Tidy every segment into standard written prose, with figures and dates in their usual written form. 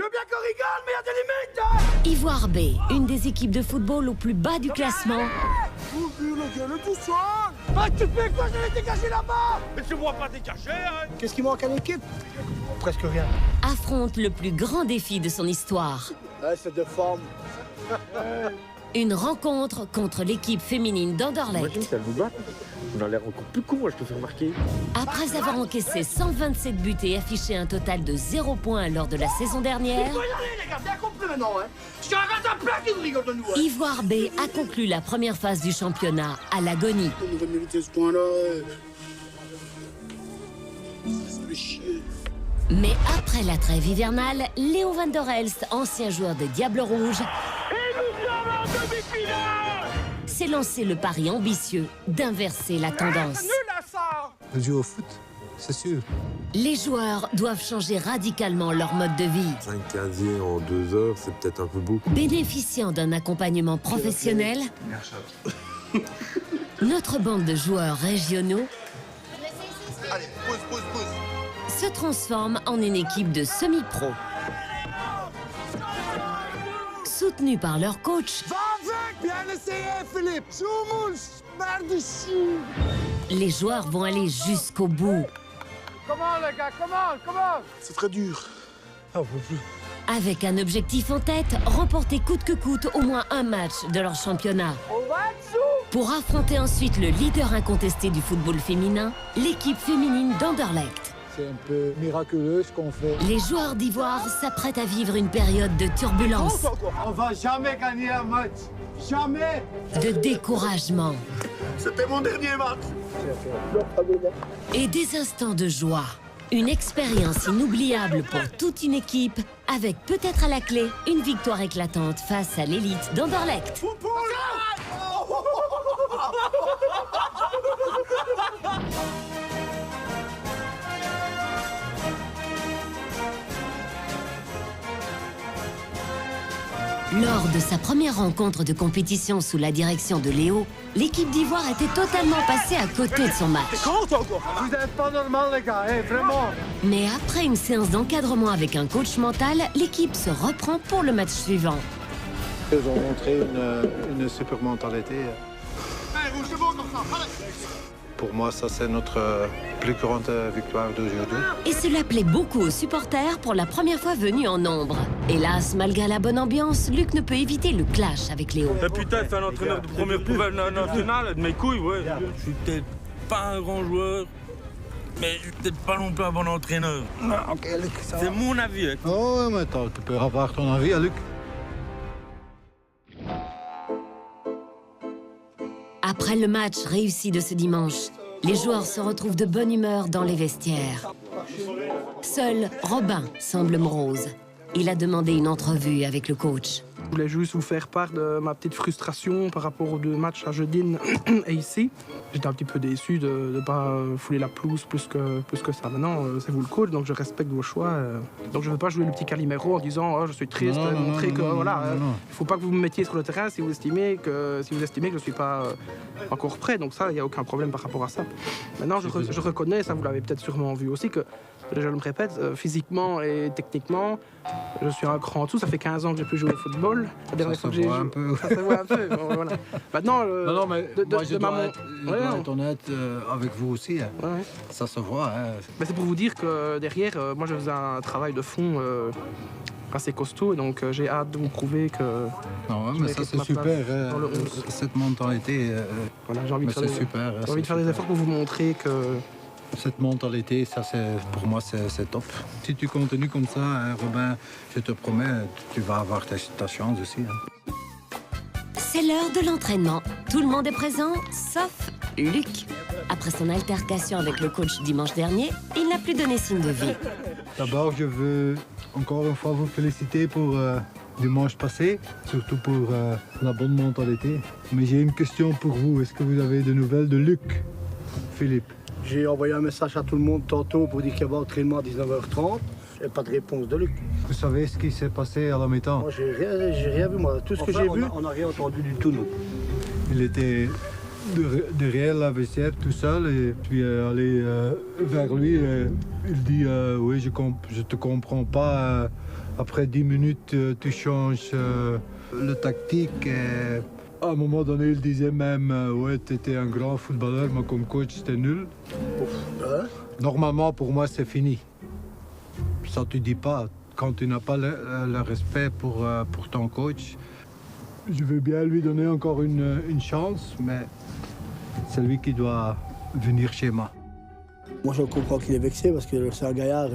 veux bien qu'on rigole, mais il y a des limites, hein. Ivoire B, une des équipes de football au plus bas du classement. Vous vu le gueule tout seul. Ah, tu fais quoi? J'allais dégager là-bas. Mais tu vois pas dégager, hein. Qu'est-ce qui manque à l'équipe? Presque rien. Affronte le plus grand défi de son histoire. Ouais, c'est de forme. Une rencontre contre l'équipe féminine d'Anderlecht. Imagine si elle vous bat. On a l'air encore plus con, moi, je te fais remarquer. Après avoir encaissé 127 buts et affiché un total de 0 points lors de la saison dernière, Il faut y aller, les gars, bien compris maintenant, hein. Je arrête un plat qui nous rigole de nous, hein. Ivoire B a conclu la première phase du championnat à l'agonie. On devrait mériter ce point-là. Ça fait chier. Mais après la trêve hivernale, Léo van der Elst, ancien joueur des Diables Rouges, s'est lancé le pari ambitieux d'inverser la tendance. Je joue au foot, c'est sûr. Les joueurs doivent changer radicalement leur mode de vie. 5 casiers en 2 heures, c'est peut-être un peu beaucoup. Bénéficiant d'un accompagnement professionnel, notre bande de joueurs régionaux Allez, pause. se transforme en une équipe de semi-pro. Soutenue par leur coach, Va avec, bien essayé, Philippe. Zoumous, merde ici. les joueurs vont aller jusqu'au bout. Comment, les gars, comment? C'est très dur. Ah, on peut plus. Avec un objectif en tête, remporter coûte que coûte au moins un match de leur championnat. On va dessous. Pour affronter ensuite le leader incontesté du football féminin, l'équipe féminine d'Anderlecht. C'est un peu miraculeux ce qu'on fait. Les joueurs d'Ivoire s'apprêtent à vivre une période de turbulence, On va jamais gagner un match. Jamais. de découragement C'était mon dernier match. et des instants de joie. Une expérience inoubliable pour toute une équipe, avec peut-être à la clé une victoire éclatante face à l'élite d'Anderlecht. Lors de sa première rencontre de compétition sous la direction de Léo, l'équipe d'Ivoire était totalement passée à côté de son match. Vous êtes pas normal, les gars, vraiment. Mais après une séance d'encadrement avec un coach mental, l'équipe se reprend pour le match suivant. Ils ont montré une super mentalité. Allez, c'est bon comme ça. Allez. Pour moi, ça, c'est notre plus grande victoire d'aujourd'hui. Et cela plaît beaucoup aux supporters pour la première fois venus en nombre. Hélas, malgré la bonne ambiance, Luc ne peut éviter le clash avec Léo. Et putain, c'est un entraîneur de première poubelle nationale, de mes couilles, ouais. Je suis peut-être pas un grand joueur, mais je suis peut-être pas non plus un bon entraîneur. Ok, Luc, ça va. C'est mon avis, hein. Oh, mais attends, tu peux avoir ton avis, hein, Luc. Après le match réussi de ce dimanche, les joueurs se retrouvent de bonne humeur dans les vestiaires. Seul Robin semble morose. Il a demandé une entrevue avec le coach. Je voulais juste vous faire part de ma petite frustration par rapport aux 2 matchs à Jeudine et ici. J'étais un petit peu déçu de ne pas fouler la pelouse plus que ça. Maintenant, c'est vous le coach, donc je respecte vos choix. Donc je ne veux pas jouer le petit Calimero en disant oh, je suis triste, montrer que voilà. Il ne faut pas que vous me mettiez sur le terrain si vous estimez que je ne suis pas encore prêt. Donc ça, il n'y a aucun problème par rapport à ça. Maintenant, je reconnais, ça vous l'avez peut-être sûrement vu aussi, que je me répète, physiquement et techniquement, je suis un cran en dessous. Ça fait 15 ans que j'ai plus joué au football. La dernière fois que j'ai joué, ça se voit un peu. Bon, voilà. Maintenant, Non, mais moi, je dois Ouais, être honnête avec vous aussi. Hein. ouais. Ça se voit. Hein. Mais c'est pour vous dire que derrière, moi je faisais un travail de fond assez costaud, et donc j'ai hâte de vous prouver que Non, je mais ça, mérite c'est ma super. place Hein. dans le 11. Cette mentalité, Voilà, j'ai envie de mais faire, c'est super. Hein, j'ai envie de faire des efforts pour vous montrer que Cette mentalité, ça, pour moi, c'est top. Si tu continues comme ça, hein, Robin, je te promets, tu vas avoir ta chance aussi. Hein. C'est l'heure de l'entraînement. Tout le monde est présent, sauf Luc. Après son altercation avec le coach dimanche dernier, il n'a plus donné signe de vie. D'abord, je veux encore une fois vous féliciter pour dimanche passé, surtout pour la bonne mentalité. Mais j'ai une question pour vous. Est-ce que vous avez des nouvelles de Luc, Philippe? J'ai envoyé un message à tout le monde tantôt pour dire qu'il y avait entraînement à 19h30. J'ai pas de réponse de Luc. Vous savez ce qui s'est passé à la mi-temps? Moi, j'ai rien vu, moi. Tout ce que j'ai vu... On n'a rien entendu du tout, nous. Il était derrière la vestiaire tout seul et puis allé vers lui. Il dit oui, je te comprends pas Après 10 minutes, tu changes le tactique. Et à un moment donné, il disait même ouais, tu étais un grand footballeur, mais comme coach, c'était nul. Normalement, pour moi, c'est fini. Ça, tu dis pas. Quand tu n'as pas le respect pour ton coach, je veux bien lui donner encore une chance, mais c'est lui qui doit venir chez moi. Moi, je comprends qu'il est vexé parce que c'est un gaillard.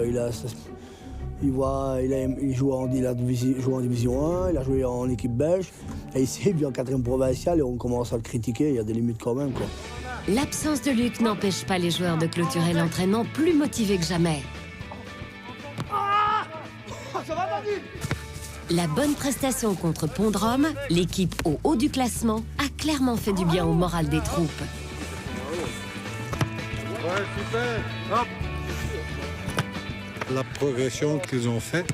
Il joue en Division 1, il a joué en équipe belge. Et ici, il vient en 4e provincial et on commence à le critiquer. Il y a des limites quand même, quoi. L'absence de Luc n'empêche pas les joueurs de clôturer l'entraînement plus motivés que jamais. La bonne prestation contre Pont-de-Rome, l'équipe au haut du classement, a clairement fait du bien au moral des troupes. Ouais, super. Hop. La progression qu'ils ont faite,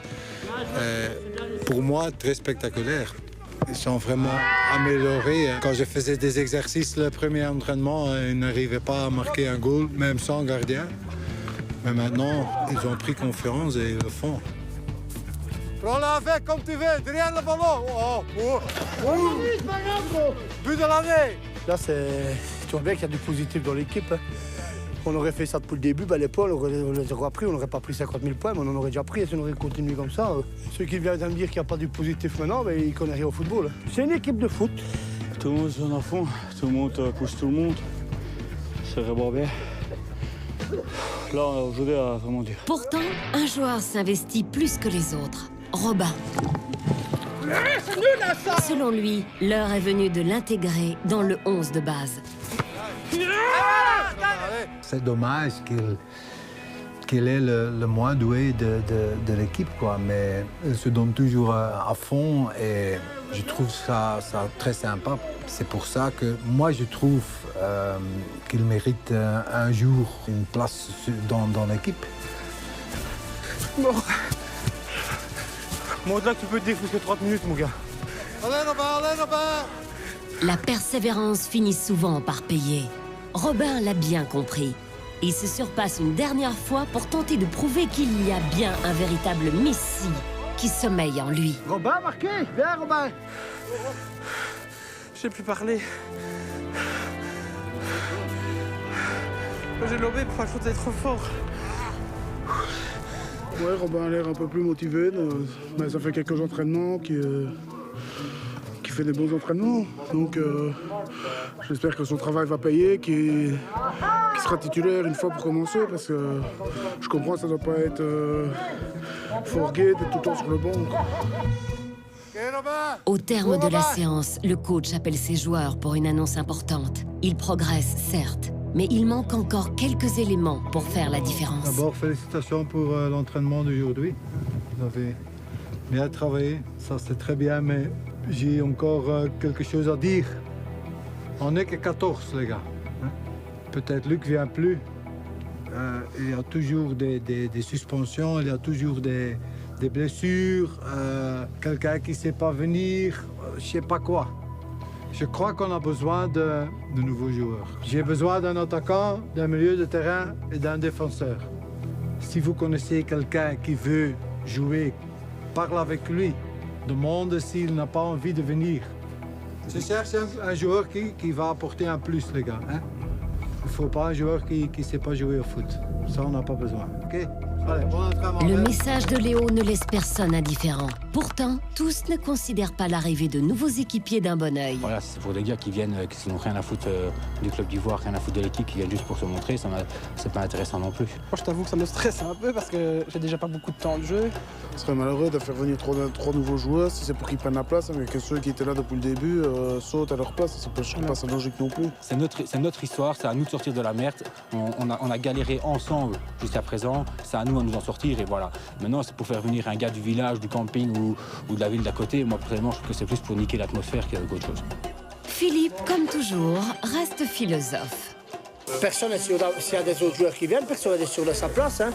pour moi, très spectaculaire. Ils sont vraiment améliorés. Quand je faisais des exercices, le premier entraînement, ils n'arrivaient pas à marquer un goal, même sans gardien. Mais maintenant, ils ont pris confiance et ils le font. Prends-la avec comme tu veux, derrière le ballon. But de l'année. Là, tu vois bien qu'il y a du positif dans l'équipe. On aurait fait ça depuis le début, les points, on les aurait pris, on n'aurait pas pris 50 000 points, mais on en aurait déjà pris si on aurait continué comme ça. Ceux qui viennent de me dire qu'il n'y a pas du positif maintenant, ils ne connaissent rien au football. C'est une équipe de foot. Tout le monde se donne à fond, tout le monde pousse tout le monde. C'est vraiment bien. Là, aujourd'hui, vraiment dur. Pourtant, un joueur s'investit plus que les autres. Robin. Selon lui, l'heure est venue de l'intégrer dans le 11 de base. C'est dommage qu'il est le moins doué de l'équipe, quoi. Mais il se donne toujours à fond et je trouve ça très sympa. C'est pour ça que moi, je trouve qu'il mérite un jour une place dans l'équipe. Bon. Au-delà que tu peux te dire plus que 30 minutes, mon gars. Allez, Robin. La persévérance finit souvent par payer. Robin l'a bien compris. Il se surpasse une dernière fois pour tenter de prouver qu'il y a bien un véritable messie qui sommeille en lui. Robin, marqué. Viens, Robin. Je sais plus parler. J'ai lobé pour je être trop fort. Ouais, Robin a l'air un peu plus motivé, mais ça fait quelques entraînements qui fait des bons entraînements. Donc j'espère que son travail va payer, qu'il sera titulaire une fois pour commencer, parce que je comprends que ça ne doit pas être forgué d'être tout le temps sur le banc. Au terme de la séance, le coach appelle ses joueurs pour une annonce importante. Ils progressent, certes, mais il manque encore quelques éléments pour faire la différence. D'abord, félicitations pour l'entraînement d'aujourd'hui. Vous avez bien travaillé, ça c'est très bien, mais j'ai encore quelque chose à dire. On n'est que 14, les gars. Peut-être Luc ne vient plus. Il y a toujours des suspensions, il y a toujours des blessures, quelqu'un qui ne sait pas venir, je ne sais pas quoi. Je crois qu'on a besoin de nouveaux joueurs. J'ai besoin d'un attaquant, d'un milieu de terrain et d'un défenseur. Si vous connaissez quelqu'un qui veut jouer, parle avec lui. Demande s'il n'a pas envie de venir. Je cherche un joueur qui va apporter un plus, les gars. Hein? Il ne faut pas un joueur qui ne sait pas jouer au foot. Ça, on n'a pas besoin. OK? Allez, bon entraînement. Le message de Léo ne laisse personne indifférent. Pourtant, tous ne considèrent pas l'arrivée de nouveaux équipiers d'un bon œil. Voilà, c'est pour des gars qui viennent, qui n'ont rien à foutre du club d'Ivoire, rien à foutre de l'équipe, qui viennent juste pour se montrer, c'est pas intéressant non plus. Moi, je t'avoue que ça me stresse un peu parce que j'ai déjà pas beaucoup de temps de jeu. Ce serait malheureux de faire venir trois nouveaux joueurs si c'est pour qu'ils prennent la place, mais que ceux qui étaient là depuis le début sautent à leur place. Je ne trouve pas ça logique non plus. C'est notre histoire, c'est à nous de sortir de la merde. On a galéré ensemble jusqu'à présent, c'est à nous de nous en sortir et voilà. Maintenant, c'est pour faire venir un gars du village, du camping ou de la ville d'à côté. Moi, personnellement, je trouve que c'est plus pour niquer l'atmosphère qu'autre chose. Philippe, comme toujours, reste philosophe. Personne, s'il y a des autres joueurs qui viennent, personne n'est sûr de sa place. Hein.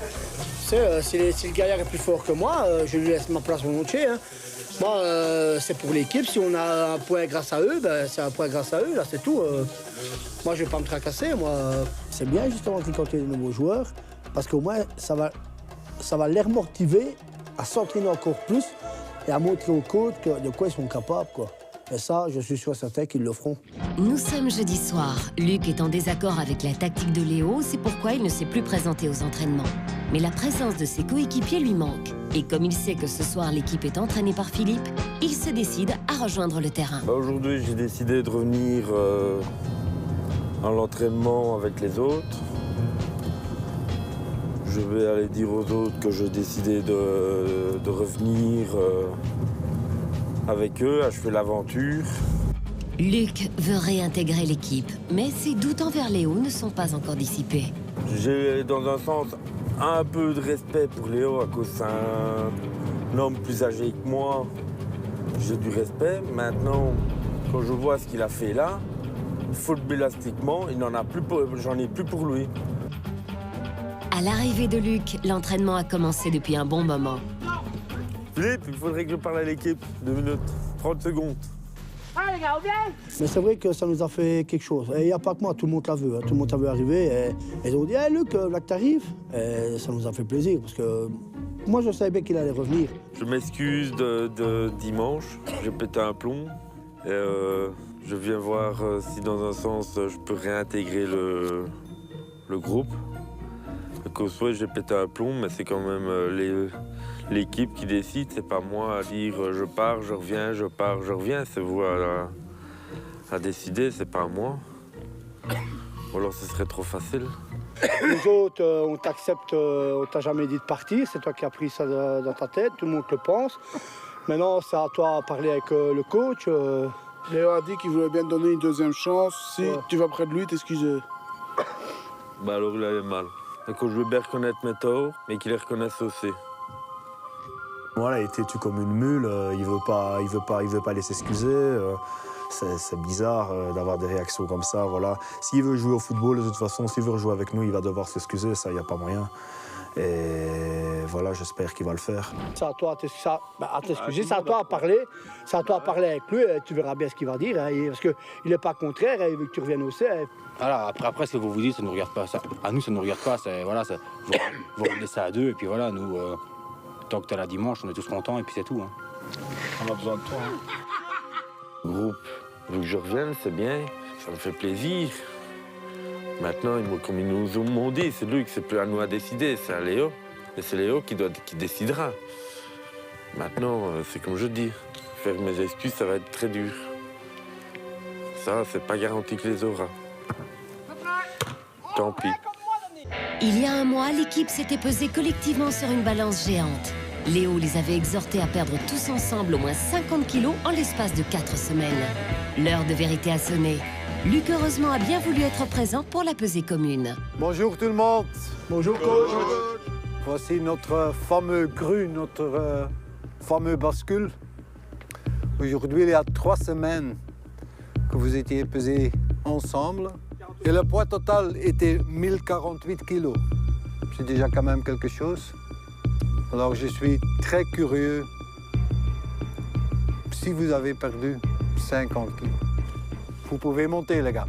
Si le gaillard est plus fort que moi, je lui laisse ma place volontiers. Hein. Moi, c'est pour l'équipe. Si on a un point grâce à eux, c'est un point grâce à eux, là, c'est tout. Moi, je ne vais pas me tracasser. C'est bien, justement, qu'il y ait des nouveaux joueurs, parce qu'au moins, ça va les remotiver à s'entraîner encore plus et à montrer aux coachs de quoi ils sont capables, quoi. Et ça, je suis sûr et certain qu'ils le feront. Nous sommes jeudi soir. Luc est en désaccord avec la tactique de Léo, c'est pourquoi il ne s'est plus présenté aux entraînements. Mais la présence de ses coéquipiers lui manque. Et comme il sait que ce soir l'équipe est entraînée par Philippe, il se décide à rejoindre le terrain. Aujourd'hui, j'ai décidé de revenir à l'entraînement avec les autres. Je vais aller dire aux autres que j'ai décidé de revenir avec eux, achever l'aventure. Luc veut réintégrer l'équipe, mais ses doutes envers Léo ne sont pas encore dissipés. J'ai dans un sens un peu de respect pour Léo à cause c'est un homme plus âgé que moi. J'ai du respect. Maintenant, quand je vois ce qu'il a fait là, footballistiquement, j'en ai plus pour lui. À l'arrivée de Luc, l'entraînement a commencé depuis un bon moment. Philippe, il faudrait que je parle à l'équipe. 2 minutes, 30 secondes. Mais c'est vrai que ça nous a fait quelque chose. Et il n'y a pas que moi, tout le monde l'a vu. Hein. Tout le monde l'a vu arriver. Et ils ont dit hey, Luc, là que t'arrives. Et ça nous a fait plaisir parce que moi, je savais bien qu'il allait revenir. Je m'excuse de dimanche. J'ai pété un plomb. Et je viens voir si dans un sens je peux réintégrer le groupe. Qu'au soit j'ai pété un plomb, mais c'est quand même l'équipe qui décide. C'est pas moi à dire je pars, je reviens, je pars, je reviens. C'est vous à décider, c'est pas moi. Ou alors ce serait trop facile. Les autres, on t'accepte, on t'a jamais dit de partir. C'est toi qui as pris ça dans ta tête, tout le monde le pense. Maintenant, c'est à toi de parler avec le coach. Léo a dit qu'il voulait bien te donner une deuxième chance. Si tu vas près de lui, t'excuser. Bah alors il avait mal. Donc je veux bien reconnaître mes torts, mais qu'il les reconnaisse aussi. Voilà, il était têtu comme une mule, il veut pas aller s'excuser. C'est bizarre d'avoir des réactions comme ça, voilà. S'il veut jouer au football, de toute façon, s'il veut jouer avec nous, il va devoir s'excuser, ça, il n'y a pas moyen. Et voilà, j'espère qu'il va le faire. C'est à toi à t'excuser, c'est à toi à parler. C'est à toi à parler avec lui, et tu verras bien ce qu'il va dire. Hein, parce qu'il n'est pas contraire, il veut que tu reviennes aussi. Hein. Voilà, après, ce que vous dites, ça ne nous regarde pas. À nous, ça ne nous regarde pas. Vous réglez ça à deux, et puis voilà, nous, tant que t'es là dimanche, on est tous contents, et puis c'est tout. Hein. On a besoin de toi. Hein. Groupe, vu que je revienne, c'est bien, ça me fait plaisir. Maintenant, comme ils nous ont dit, c'est lui que c'est plus à nous à décider, c'est à Léo. Et c'est Léo qui décidera. Maintenant, c'est comme je dis, faire mes excuses, ça va être très dur. Ça, c'est pas garanti que les aura. Tant pis. Il y a un mois, l'équipe s'était pesée collectivement sur une balance géante. Léo les avait exhortés à perdre tous ensemble au moins 50 kilos en l'espace de 4 semaines. L'heure de vérité a sonné. Luc, heureusement, a bien voulu être présent pour la pesée commune. Bonjour tout le monde. Bonjour coach. Voici notre fameux cru, notre fameux bascule. Aujourd'hui, il y a 3 semaines que vous étiez pesés ensemble. Et le poids total était 1048 kilos. C'est déjà quand même quelque chose. Alors je suis très curieux si vous avez perdu 50 kilos. Vous pouvez monter, les gars.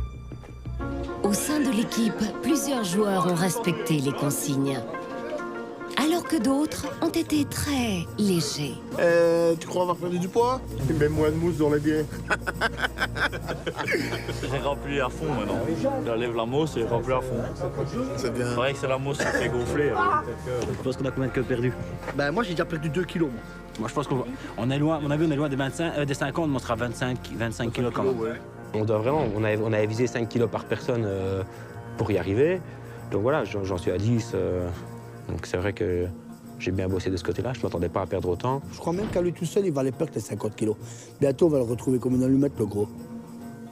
Au sein de l'équipe, plusieurs joueurs ont respecté les consignes. Alors que d'autres ont été très légers. Tu crois avoir perdu du poids? Mets moins de mousse dans les biens. J'ai rempli à fond maintenant. J'enlève la mousse et j'ai rempli à fond. C'est bien. C'est vrai que c'est la mousse qui fait gonfler. Je pense qu'on a combien de kilos perdus? Ben, moi, j'ai déjà perdu 2 kilos. Moi, je pense qu'on est loin. On a vu, on est loin des 50, on sera 25 kilos quand même. On doit vraiment, on avait visé 5 kilos par personne pour y arriver. Donc voilà, j'en suis à 10. Donc c'est vrai que j'ai bien bossé de ce côté-là. Je ne m'attendais pas à perdre autant. Je crois même qu'à lui tout seul, il va les perdre les 50 kilos. Bientôt, on va le retrouver comme une allumette, le gros.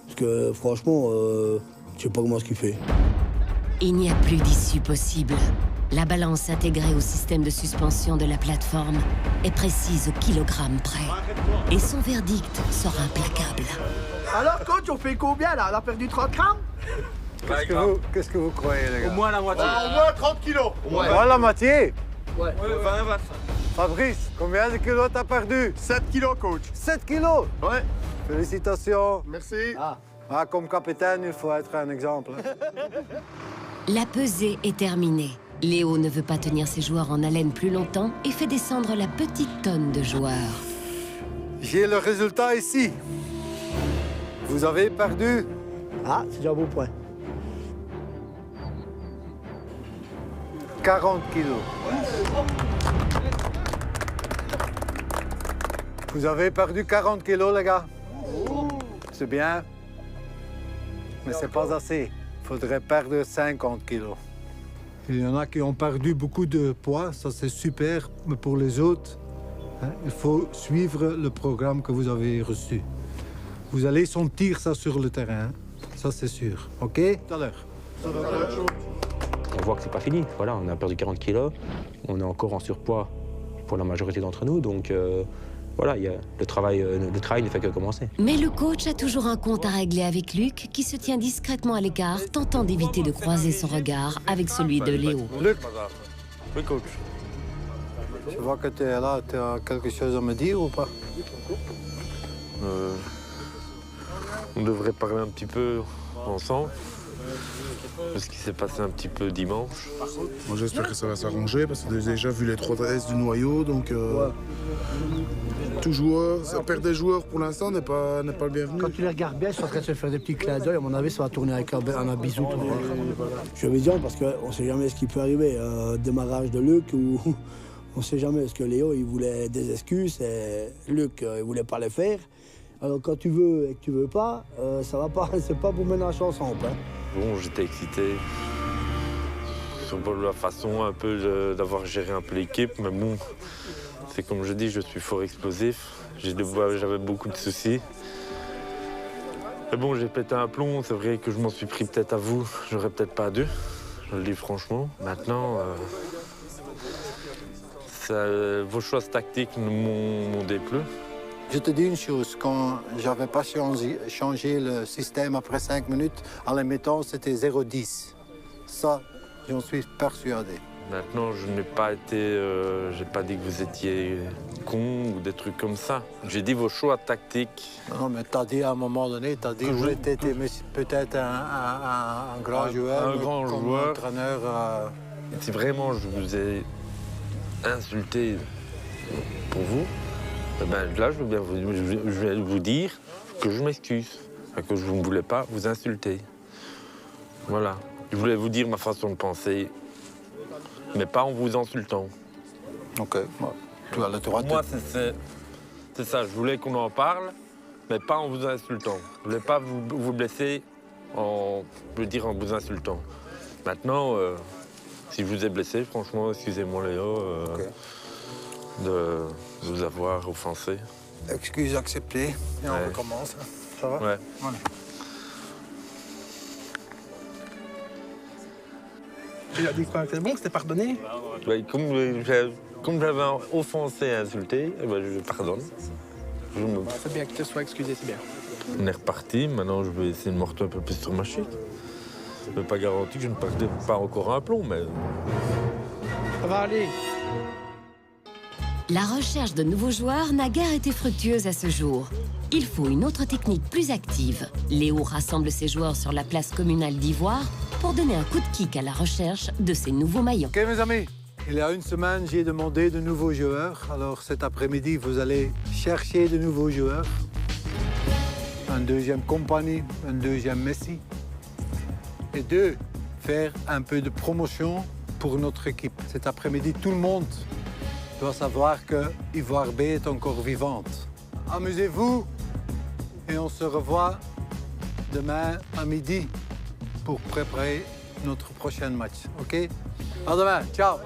Parce que franchement, je sais pas comment ce qu'il fait. Il n'y a plus d'issue possible. La balance intégrée au système de suspension de la plateforme est précise au kilogramme près. Et son verdict sera implacable. Alors, coach, on fait combien, là? On a perdu 30 grammes? Qu'est-ce que vous croyez, les gars? Au moins la moitié. Au moins 30 kilos. Ouais. La moitié? Ouais. 20. Fabrice, combien de kilos t'as perdu? 7 kilos, coach. 7 kilos? Ouais. Félicitations. Merci. Comme capitaine, il faut être un exemple. La pesée est terminée. Léo ne veut pas tenir ses joueurs en haleine plus longtemps et fait descendre la petite tonne de joueurs. J'ai le résultat ici. Vous avez perdu. Ah, c'est déjà un beau point. 40 kilos. Vous avez perdu 40 kilos, les gars. C'est bien. Mais c'est pas assez. Il faudrait perdre 50 kilos. Il y en a qui ont perdu beaucoup de poids, ça c'est super. Mais pour les autres, il faut suivre le programme que vous avez reçu. Vous allez sentir ça sur le terrain, ça c'est sûr. OK? Tout à l'heure. On voit que c'est pas fini. Voilà, on a perdu 40 kilos, on est encore en surpoids pour la majorité d'entre nous, donc voilà, le travail ne fait que commencer. Mais le coach a toujours un compte à régler avec Luc, qui se tient discrètement à l'écart, tentant d'éviter de croiser son regard avec celui de Léo. Luc. Oui, coach. Je vois que tu es là, tu as quelque chose à me dire ou pas? On devrait parler un petit peu ensemble de ce qui s'est passé un petit peu dimanche. Moi j'espère que ça va s'arranger parce que j'ai déjà vu les 3 S du noyau, donc tout joueur, perdre des joueurs pour l'instant n'est pas le bienvenu. Quand tu les regardes bien, ils sont en train de se faire des petits clins d'œil. À mon avis, ça va tourner avec un bisou. Je vais dire parce qu'on ne sait jamais ce qui peut arriver. Démarrage de Luc ou on ne sait jamais. Parce que Léo, il voulait des excuses et Luc, il ne voulait pas les faire. Alors quand tu veux et que tu veux pas, ça va pas. C'est pas pour ménager ensemble. Hein. Bon, j'étais excité sur la façon un peu d'avoir géré un peu l'équipe, mais bon, c'est comme je dis, je suis fort explosif. J'avais beaucoup de soucis. Mais bon, j'ai pété un plomb, c'est vrai que je m'en suis pris peut-être à vous, j'aurais peut-être pas dû, je le dis franchement. Maintenant, vos choix tactiques ne m'ont déplu. Je te dis une chose, quand j'avais pas changé le système après 5 minutes, à la mi-temps, c'était 0-10. Ça, j'en suis persuadé. Maintenant, je n'ai pas été... j'ai pas dit que vous étiez con ou des trucs comme ça. J'ai dit vos choix tactiques. Non, mais t'as dit à un moment donné, t'as dit que tu étais peut-être un grand joueur. Un grand comme joueur. Entraîneur. Si vraiment je vous ai insulté pour vous, eh ben là, je vais vous dire que je m'excuse, que je ne voulais pas vous insulter. Voilà. Je voulais vous dire ma façon de penser, mais pas en vous insultant. OK. Tu as le droit de... Moi, c'est ça. Je voulais qu'on en parle, mais pas en vous insultant. Je ne voulais pas vous blesser en vous insultant. Maintenant, si je vous ai blessé, franchement, excusez-moi Léo de vous avoir offensé. Excuse acceptée. Et on recommence. Ça va? Ouais. Voilà. Tu as dit quoi? C'est bon, c'était pardonné? Ouais, comme j'avais offensé et insulté, eh ben, je pardonne. C'est bien que tu te sois excusé, c'est bien. On est reparti, maintenant je vais essayer de me retourner un peu plus sur ma chute. Je ne peux pas garantir que je ne perdrai pas encore un plomb, mais... Ça va aller. La recherche de nouveaux joueurs n'a guère été fructueuse à ce jour. Il faut une autre technique plus active. Léo rassemble ses joueurs sur la place communale d'Ivoire pour donner un coup de kick à la recherche de ces nouveaux maillons. OK, mes amis. Il y a une semaine, j'ai demandé de nouveaux joueurs. Alors cet après-midi, vous allez chercher de nouveaux joueurs. Un deuxième Compagnie, un deuxième Messi. Et 2, faire un peu de promotion pour notre équipe. Cet après-midi, tout le monde doit savoir que Ivoire B est encore vivante. Amusez-vous et on se revoit demain à midi pour préparer notre prochain match. OK? À demain. Ciao.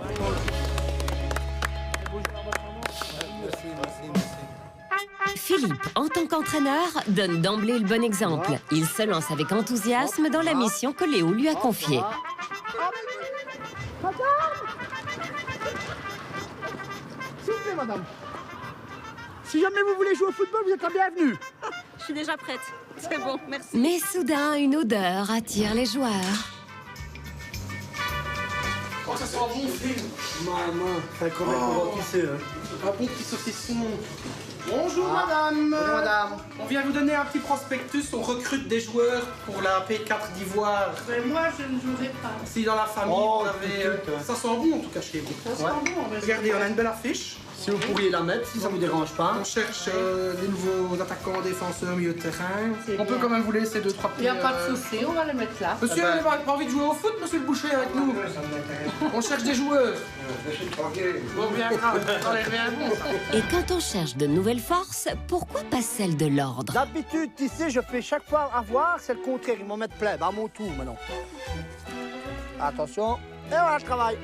Philippe, en tant qu'entraîneur, donne d'emblée le bon exemple. Il se lance avec enthousiasme dans la mission que Léo lui a confiée. S'il vous plaît, madame. Si jamais vous voulez jouer au football, vous êtes la bienvenue. Je suis déjà prête. C'est bon, merci. Mais soudain, une odeur attire les joueurs. sent bon, Phil. Maman, c'est quand même pour qui c'est. Un bon petit saucisson. Bonjour madame. Bonjour madame. On vient vous donner un petit prospectus. On recrute des joueurs pour la P4 d'Ivoire. Mais moi, je ne jouerai pas. Si dans la famille, vous avez... ça sent bon en tout cas chez vous. Ça sent bon. Mais regardez, on a une belle affiche. Si vous pourriez la mettre, si ça vous dérange pas. On cherche des nouveaux attaquants, défenseurs, milieu de terrain. On peut quand même vous laisser 2-3 petits... Il n'y a pas de souci, on va les mettre là. Monsieur, vous n'avez pas envie de jouer au foot, monsieur le boucher, avec nous? On cherche des joueurs. Bon, bien grave. Allez, rien bon, ça. Et quand on cherche de nouvelles forces, pourquoi pas celle de l'ordre? D'habitude, tu sais, je fais chaque fois avoir, c'est le contraire, ils m'en mettent plein. À mon tour maintenant. Attention. Et voilà, je travaille.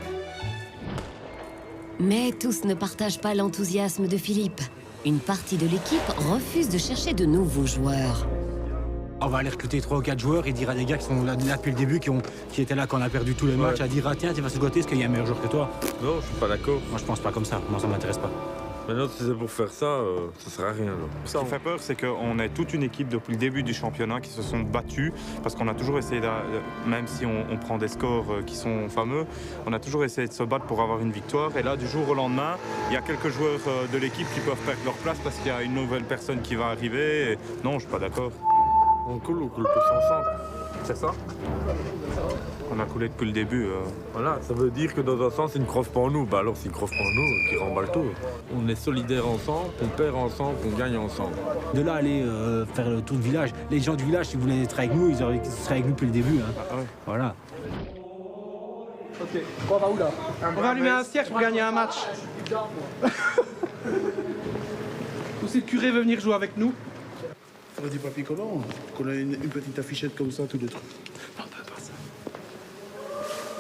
Mais tous ne partagent pas l'enthousiasme de Philippe. Une partie de l'équipe refuse de chercher de nouveaux joueurs. On va aller recruter 3 ou 4 joueurs et dire à des gars qui sont là depuis le début, qui étaient là quand on a perdu tous les matchs, à dire ah tiens, tu vas se goûter, est-ce qu'il y a un meilleur joueur que toi? Non, je suis pas d'accord. Moi je pense pas comme ça, moi ça m'intéresse pas. Maintenant, si c'est pour faire ça, ça sert à rien. Là. Ce qui fait peur, c'est qu'on est toute une équipe depuis le début du championnat qui se sont battus, parce qu'on a toujours essayé, même si on prend des scores qui sont fameux, on a toujours essayé de se battre pour avoir une victoire. Et là, du jour au lendemain, il y a quelques joueurs de l'équipe qui peuvent perdre leur place parce qu'il y a une nouvelle personne qui va arriver. Et non, je suis pas d'accord. On coule tous ensemble. C'est ça? On a coulé depuis le début. Voilà, ça veut dire que dans un sens, ils ne crevent pas en nous. Bah alors, s'ils ne crevent pas en nous, qu'ils remballent tout. On est solidaires ensemble, on perd ensemble, on gagne ensemble. De là, aller faire le tour du village. Les gens du village, si vous voulaient être avec nous, ils seraient avec nous depuis le début. Hein. Ah ouais. Voilà. Ok, on va où là? On va allumer un cierge pour gagner un match. Aussi, le curé veut venir jouer avec nous. On dit papy comment? Qu'on a une petite affichette comme ça, tous les trucs. Non, pas ça.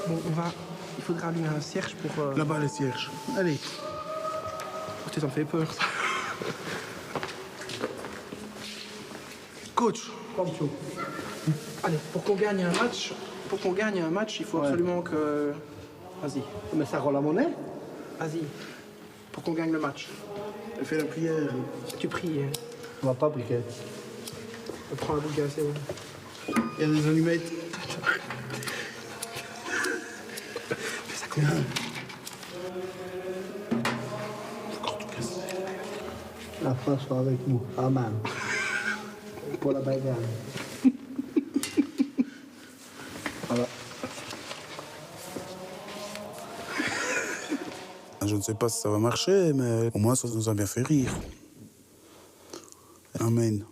Bon, il faudra allumer un cierge pour... Là-bas, les cierges. Allez. Oh, ça me fait peur, ça. Coach. Allez, pour qu'on gagne un match, il faut absolument que... Vas-y. Mais ça rend la monnaie? Vas-y. Pour qu'on gagne le match. Fais la prière. Tu pries. Hein. On va pas briquer. Prends la boule cassée, ouais. Il y a des allumettes. Fais ça comme ça. La France soit avec nous. Amen. Pour la bagarre. Voilà. Je ne sais pas si ça va marcher, mais au moins ça nous a bien fait rire. Amen.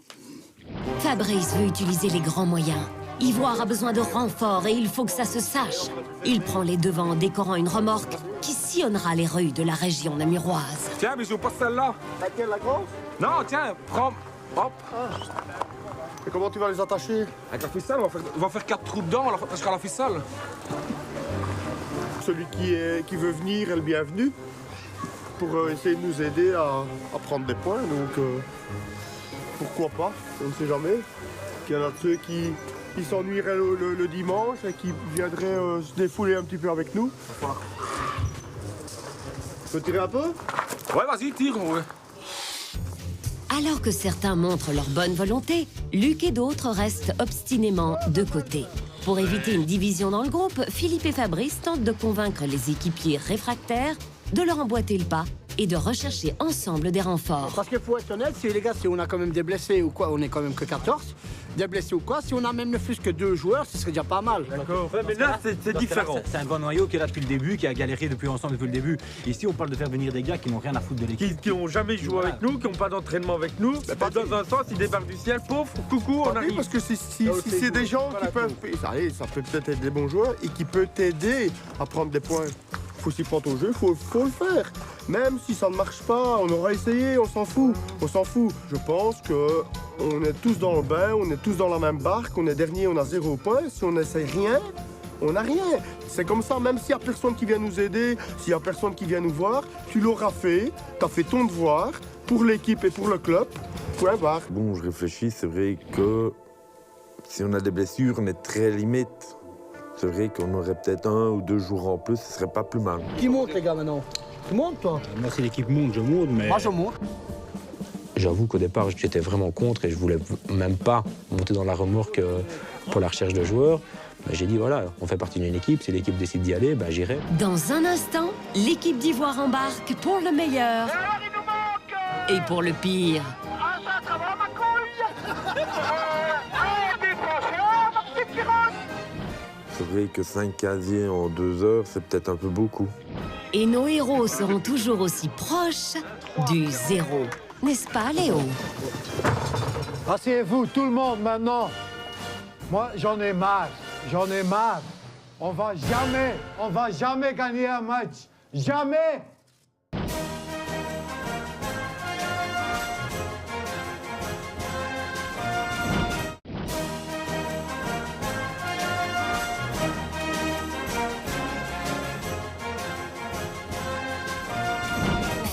Fabrice veut utiliser les grands moyens. Ivoire a besoin de renforts et il faut que ça se sache. Il prend les devants en décorant une remorque qui sillonnera les rues de la région namuroise. Tiens, mais je pas celle-là. Laquelle, la grosse? Non, tiens, prends. Hop. Et comment tu vas les attacher? Avec la ficelle, on va faire 4 trous dedans, on attachera la ficelle. Celui qui veut venir est le bienvenu pour essayer de nous aider à prendre des points. Donc pourquoi pas? On ne sait jamais. Il y en a de ceux qui s'ennuieraient le dimanche et qui viendraient se défouler un petit peu avec nous. Tu peux tirer un peu? Ouais, vas-y, tire. Ouais. Alors que certains montrent leur bonne volonté, Luc et d'autres restent obstinément de côté. Pour éviter une division dans le groupe, Philippe et Fabrice tentent de convaincre les équipiers réfractaires de leur emboîter le pas et de rechercher ensemble des renforts. Parce qu'il faut être honnête, les gars, si on a quand même des blessés ou quoi, on est quand même que 14, des blessés ou quoi, si on a même ne fût-ce que 2 joueurs, ce serait déjà pas mal. D'accord. Ouais, mais là, c'est différent. C'est un grand noyau qui est là depuis le début, qui a galéré ensemble depuis le début. Ici, on parle de faire venir des gars qui n'ont rien à foutre de l'équipe. Qui n'ont jamais joué avec nous, qui n'ont pas d'entraînement avec nous. Bah, dans un sens, ils débarquent du ciel, pauvre, coucou, on arrive. Parce que si c'est des gens qui peuvent... Allez, ça peut peut-être être des bons joueurs et qui peuvent t'aider à prendre des points. Faut s'y prendre au jeu, faut le faire. Même si ça ne marche pas, on aura essayé, on s'en fout. On s'en fout. Je pense que on est tous dans le bain, on est tous dans la même barque, on est dernier, on a 0 point. Si on n'essaie rien, on n'a rien. C'est comme ça, même s'il n'y a personne qui vient nous aider, s'il n'y a personne qui vient nous voir, tu l'auras fait, tu as fait ton devoir pour l'équipe et pour le club. Point barre. Bon, je réfléchis, c'est vrai que si on a des blessures, on est très limite. C'est vrai qu'on aurait peut-être 1 ou 2 jours en plus, ce serait pas plus mal. Qui monte, les gars, maintenant? Tu montes, toi? Moi, si l'équipe monte, je monte, mais... Moi, je monte. J'avoue qu'au départ, j'étais vraiment contre et je voulais même pas monter dans la remorque pour la recherche de joueurs. J'ai dit voilà, on fait partie d'une équipe, si l'équipe décide d'y aller, j'irai. Dans un instant, l'équipe d'Ivoire embarque pour le meilleur et pour le pire. C'est vrai que 5 casiers en 2 heures, c'est peut-être un peu beaucoup. Et nos héros seront toujours aussi proches du zéro. N'est-ce pas, Léo? Asseyez-vous, tout le monde, maintenant. Moi, j'en ai marre. J'en ai marre. On va jamais gagner un match. Jamais!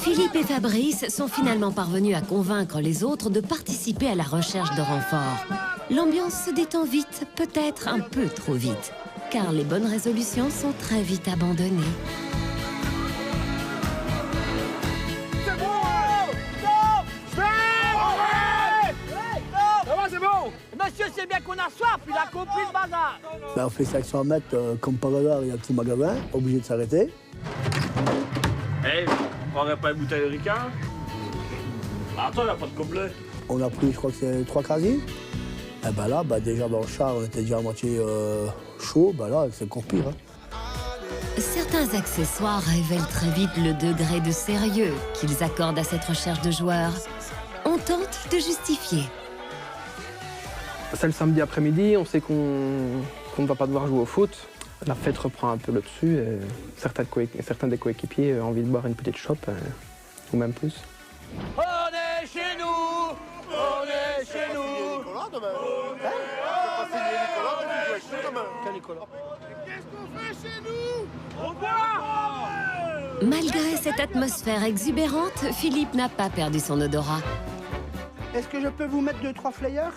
Philippe et Fabrice sont finalement parvenus à convaincre les autres de participer à la recherche de renforts. L'ambiance se détend vite, peut-être un peu trop vite, car les bonnes résolutions sont très vite abandonnées. C'est bon! C'est bon! Monsieur, c'est bien qu'on a soif, il a compris le bazar! On fait 500 mètres, comme par hasard, il y a un petit magasin, obligé de s'arrêter. Hey, on prendrait pas une bouteille de Ricard? Attends, il n'y a pas de complet. On a pris, je crois que c'est 3 casiers. Et là, déjà dans le char, on était déjà à moitié chaud. Là, c'est encore pire. Certains accessoires révèlent très vite le degré de sérieux qu'ils accordent à cette recherche de joueurs. On tente de justifier. C'est le samedi après-midi, on sait qu'on ne va pas devoir jouer au foot. La fête reprend un peu le dessus et certains des coéquipiers ont envie de boire une petite chope, ou même plus. On est chez nous! On est chez nous! Qu'est-ce qu'on fait chez nous? On boit! Malgré cette atmosphère exubérante, Philippe n'a pas perdu son odorat. Est-ce que je peux vous mettre 2-3 flyers?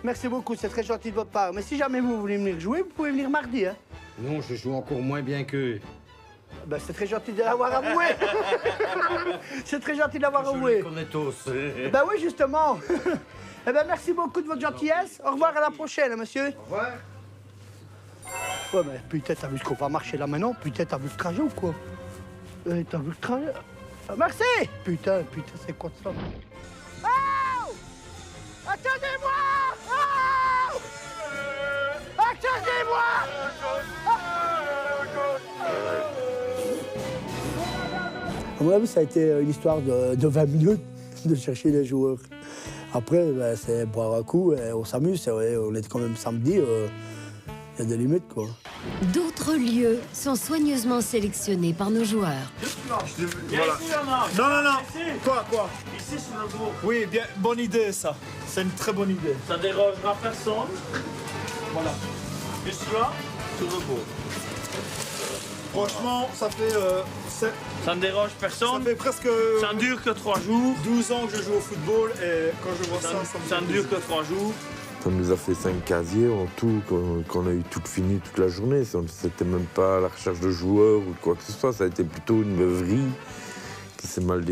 Merci beaucoup, c'est très gentil de votre part. Mais si jamais vous voulez venir jouer, vous pouvez venir mardi. Hein? Non, je joue encore moins bien qu'eux. C'est très gentil de l'avoir avoué. C'est très gentil de l'avoir avoué. Je les connais tous. Oui, justement. Merci beaucoup de votre gentillesse. Au revoir, à la prochaine, monsieur. Au revoir. Ouais, mais putain, t'as vu ce qu'on va marcher là maintenant? Putain, t'as vu le trajet ou quoi? T'as vu le trajet? Merci! Putain, c'est quoi ça? Oh! Attendez-moi! Oh! Attendez-moi! À mon avis, ça a été une histoire de 20 minutes de chercher les joueurs. Après, c'est boire un coup, et on s'amuse. On est quand même samedi, il y a des limites, quoi. D'autres lieux sont soigneusement sélectionnés par nos joueurs. Voilà. Non. Quoi? Ici, sur le groupe. Oui, bien, bonne idée, ça. C'est une très bonne idée. Ça dérangera personne. Voilà. Juste là, sur le groupe. Franchement, ça fait... ça ne dérange personne. Ça fait presque... Ça ne dure que 3 jours. 12 ans que je joue au football et quand je vois ça ne dure que 3 jours. Ça nous a fait 5 casiers en tout, qu'on a eu tout fini toute la journée. C'était même pas la recherche de joueurs ou de quoi que ce soit. Ça a été plutôt une beuverie qui s'est mal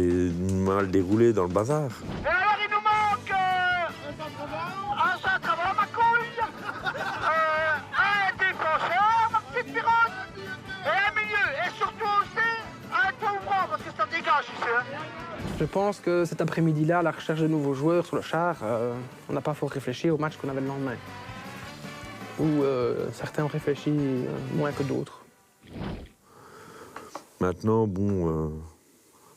déroulée dans le bazar. Et alors, il nous manque un centre avant ma couille, un défenseur, ma petite pirogue, et un milieu. Et surtout aussi, un couvrant, parce que ça dégage ici. Hein. Je pense que cet après-midi-là, à la recherche de nouveaux joueurs sur le char, on n'a pas fort réfléchi au match qu'on avait le lendemain. Ou certains ont réfléchi moins que d'autres. Maintenant,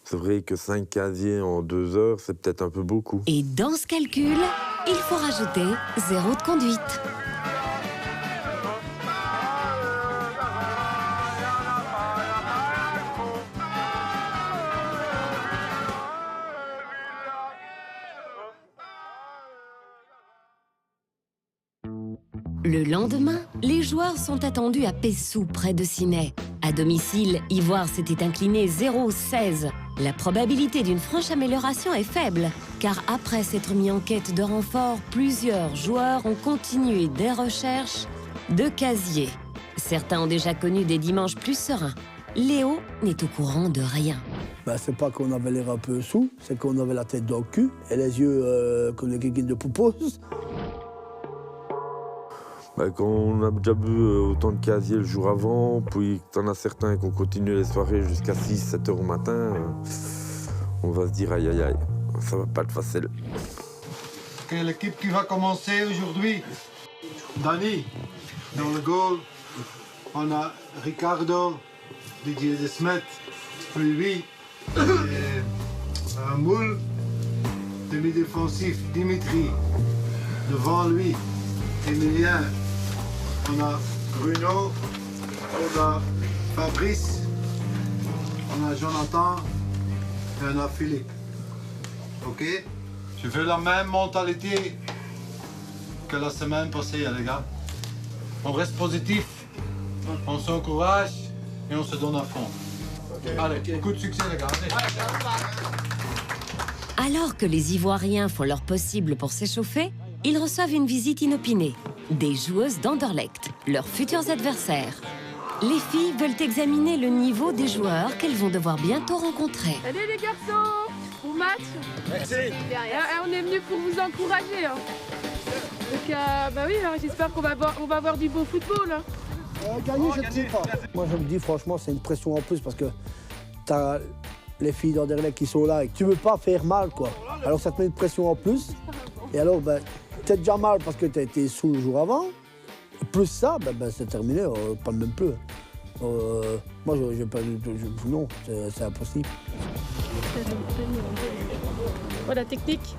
c'est vrai que 5 casiers en 2 heures, c'est peut-être un peu beaucoup. Et dans ce calcul, il faut rajouter 0 de conduite. Le lendemain, les joueurs sont attendus à Pessou, près de Ciney. À domicile, Ivoire s'était incliné 0-16. La probabilité d'une franche amélioration est faible, car après s'être mis en quête de renfort, plusieurs joueurs ont continué des recherches de casiers. Certains ont déjà connu des dimanches plus sereins. Léo n'est au courant de rien. C'est pas qu'on avait l'air un peu sous, c'est qu'on avait la tête dans le cul et les yeux comme les guiguines de poupose. Quand on a déjà bu autant de casier le jour avant, puis t'en as certains qui ont continué les soirées jusqu'à 6-7 heures au matin, on va se dire aïe aïe aïe, ça va pas être facile. Quelle équipe qui va commencer aujourd'hui? Dani, dans le goal, on a Ricardo, Didier Desmet, puis lui, un moule, demi-défensif, Dimitri, devant lui, Emilien, on a Bruno, on a Fabrice, on a Jonathan et on a Philippe. Ok? Je veux la même mentalité que la semaine passée, les gars. On reste positif, on s'encourage et on se donne à fond. Allez, coup de succès, les gars. Allez. Alors que les Ivoiriens font leur possible pour s'échauffer, ils reçoivent une visite inopinée. Des joueuses d'Anderlecht, leurs futurs adversaires. Les filles veulent examiner le niveau des joueurs qu'elles vont devoir bientôt rencontrer. Salut les garçons, bon match. Merci. On est venu pour vous encourager. Hein. Donc bah oui, hein, j'espère qu'on va avoir du beau football. Hein. Gagner, je ne sais pas. Moi, je me dis franchement, c'est une pression en plus parce que t'as les filles d'Anderlecht qui sont là et que tu veux pas faire mal, quoi. Alors ça te met une pression en plus. Et alors, ben, t'es déjà mal parce que t'as été sous le jour avant. Plus ça, ben c'est terminé, pas même plus. Moi, non, c'est impossible. Voilà, technique.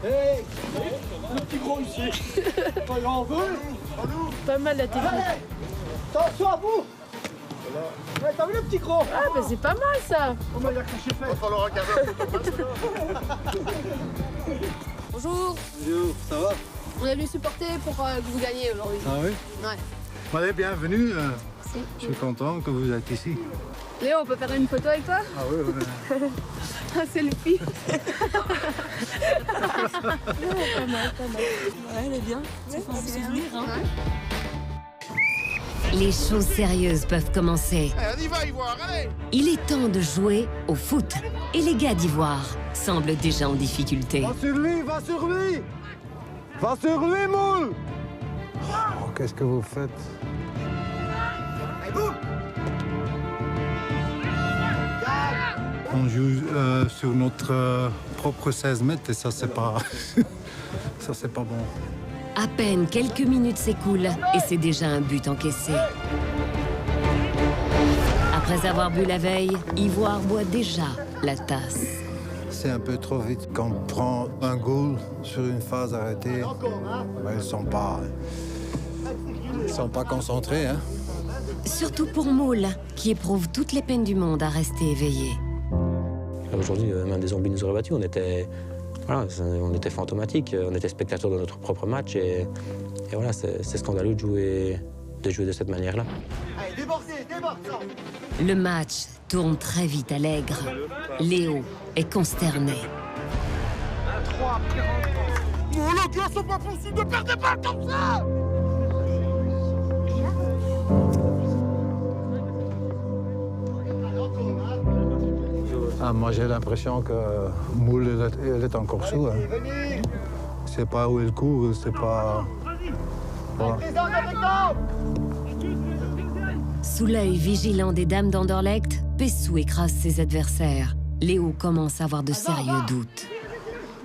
Hey, le petit gros ici. Quand on veut. Pas mal la technique. Allez, attention à vous. Ouais, t'as vu le petit gros? Ah, bah c'est pas mal ça. On va y accrocher fait. Va falloir regarder un peu. Bonjour. Bonjour, ça va? On est venu supporter pour que vous gagniez aujourd'hui. Ah oui? Ouais. Allez, bienvenue. Merci. Je suis content que vous êtes ici. Léo, on peut faire une photo avec toi? Ah oui, Un selfie. Pas mal. Ouais, elle est bien. Ça fait un souvenir, hein. Les choses sérieuses peuvent commencer. On y va, Ivoire, allez. Il est temps de jouer au foot. Et les gars d'Ivoire semblent déjà en difficulté. Va sur lui, va sur lui. Va sur lui, moule. Oh, qu'est-ce que vous faites? On joue sur notre propre 16 mètres et ça, c'est pas... ça, c'est pas bon. À peine quelques minutes s'écoulent et c'est déjà un but encaissé. Après avoir bu la veille, Ivoire boit déjà la tasse. C'est un peu trop vite. Quand on prend un goal sur une phase arrêtée, ils sont pas concentrés. Hein. Surtout pour Moule, qui éprouve toutes les peines du monde à rester éveillé. Aujourd'hui, même des zombies nous auraient battus. On était fantomatiques, on était spectateurs de notre propre match. Et voilà, c'est scandaleux de jouer de cette manière-là. Allez, débordez, Le match tourne très vite à l'aigre. Léo est consterné. 3 après. Oh, les gars, c'est pas possible de perdre des balles comme ça. Ah, moi, j'ai l'impression que Moule elle est encore sous. Hein. C'est pas où elle court, c'est pas... Voilà. Sous l'œil vigilant des dames d'Anderlecht, Pessou écrase ses adversaires. Léo commence à avoir de sérieux doutes.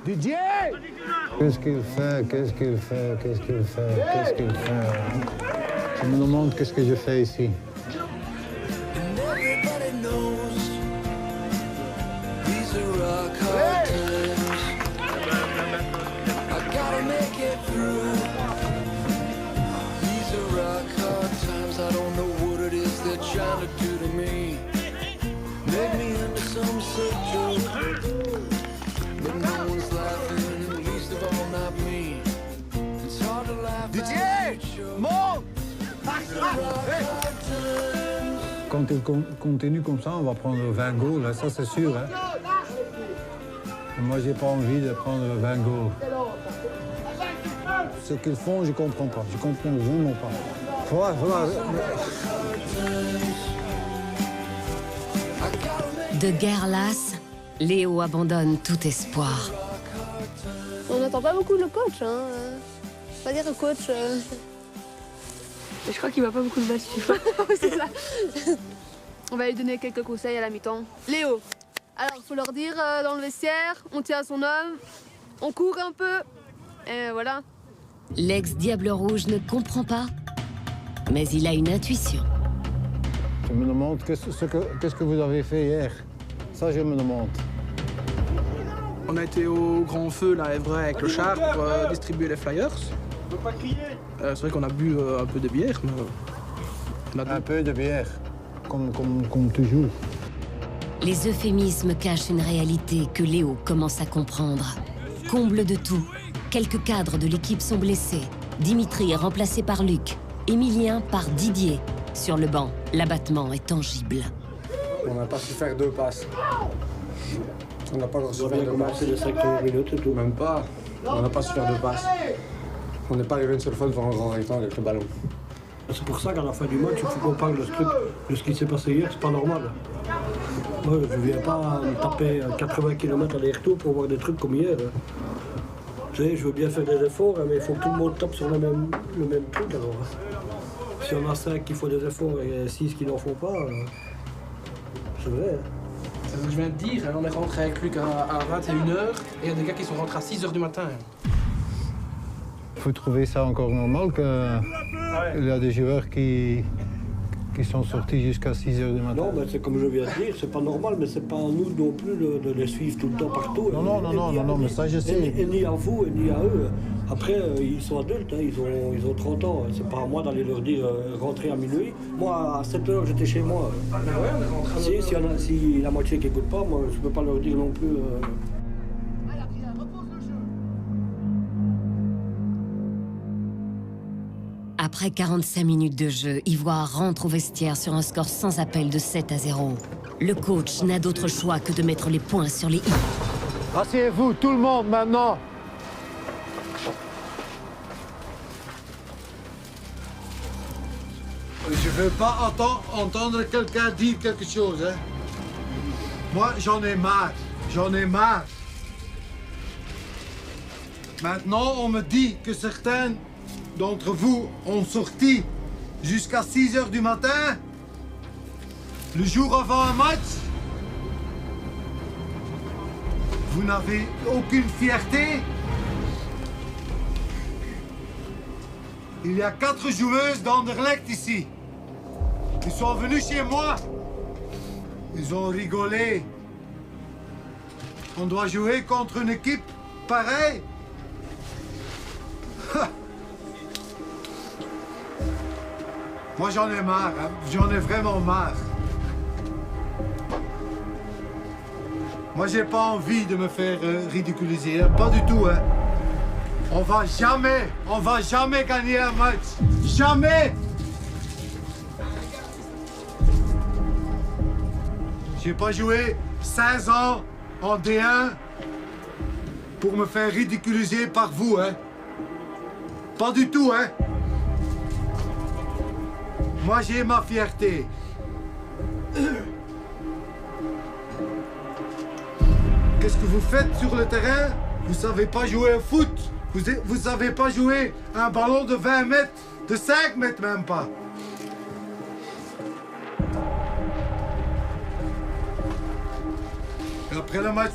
Didier! Qu'est-ce qu'il fait? Qu'est-ce qu'il fait? Qu'est-ce qu'il fait? Qu'est-ce qu'il fait? Je me demande qu'est-ce que je fais ici. Didier! Monte! Quand il continue comme ça, on va prendre 20 goals, hein, ça c'est sûr. Hein. Moi, j'ai pas envie de prendre 20 goals. Ce qu'ils font, je comprends pas. Je comprends vraiment pas. Voilà. De guerre lasse, Léo abandonne tout espoir. On n'attend pas beaucoup le coach. Hein. Pas dire le coach. Je crois qu'il voit pas beaucoup de matchs, tu vois. C'est ça. On va lui donner quelques conseils à la mi-temps. Léo, alors faut leur dire dans le vestiaire, on tient à son homme, on court un peu, et voilà. L'ex-Diable Rouge ne comprend pas, mais il a une intuition. Je me demande qu'est-ce que vous avez fait hier. Ça, je me demande. On a été au grand feu là, Evray, avec le char pour distribuer les flyers. On peut pas crier. C'est vrai qu'on a bu un peu de bière, mais un peu de bière, comme toujours. Les euphémismes cachent une réalité que Léo commence à comprendre. Comble de tout, quelques cadres de l'équipe sont blessés. Dimitri est remplacé par Luc, Emilien par Didier. Sur le banc, l'abattement est tangible. On n'a pas su faire 2 passes. On n'a pas reçu faire 2 passes. les 5 minutes et tout. Même pas. On n'a pas su faire 2 passes. On n'est pas arrivé une seule fois devant un grand rectangle avec le ballon. C'est pour ça qu'à la fin du match, il faut qu'on parle de ce qui s'est passé hier, c'est pas normal. Moi, je ne viens pas me taper 80 km aller-retour pour voir des trucs comme hier. Tu sais, je veux bien faire des efforts, mais il faut que tout le monde tape sur le même truc alors. Si on a 5 qui font des efforts et 6 qui n'en font pas, c'est vrai. C'est ce que je viens de dire, on est rentré avec Luc à 21h et il y a des gars qui sont rentrés à 6h du matin. Vous trouvez ça encore normal qu'il y a des joueurs qui sont sortis jusqu'à 6h du matin? Non, mais c'est comme je viens de dire, c'est pas normal, mais c'est pas à nous non plus de les suivre tout le temps partout. Non, mais ça je sais. Et ni à vous, et ni à eux. Après, ils sont adultes, hein, ils ont 30 ans. C'est pas à moi d'aller leur dire rentrer à minuit. Moi, à 7h, j'étais chez moi. Ah ouais, on est rentré Si la moitié qui écoute pas, moi, je peux pas leur dire non plus. Après 45 minutes de jeu, Ivoire rentre au vestiaire sur un score sans appel de 7-0. Le coach n'a d'autre choix que de mettre les points sur les i. Asseyez-vous, tout le monde, maintenant. Je ne veux pas entendre quelqu'un dire quelque chose. Hein. Moi, j'en ai marre. J'en ai marre. Maintenant, on me dit que certains d'entre vous ont sorti jusqu'à 6h du matin, le jour avant un match. Vous n'avez aucune fierté. Il y a 4 joueuses d'Anderlecht ici. Ils sont venus chez moi. Ils ont rigolé. On doit jouer contre une équipe pareille. Moi, j'en ai marre, hein. J'en ai vraiment marre. Moi, j'ai pas envie de me faire ridiculiser, hein. Pas du tout, hein. On va jamais gagner un match. Jamais! J'ai pas joué 16 ans en D1 pour me faire ridiculiser par vous, hein. Pas du tout, hein. Moi, j'ai ma fierté. Qu'est-ce que vous faites sur le terrain? Vous savez pas jouer au foot. Vous savez pas jouer un ballon de 20 mètres, de 5 mètres même pas. Et après le match,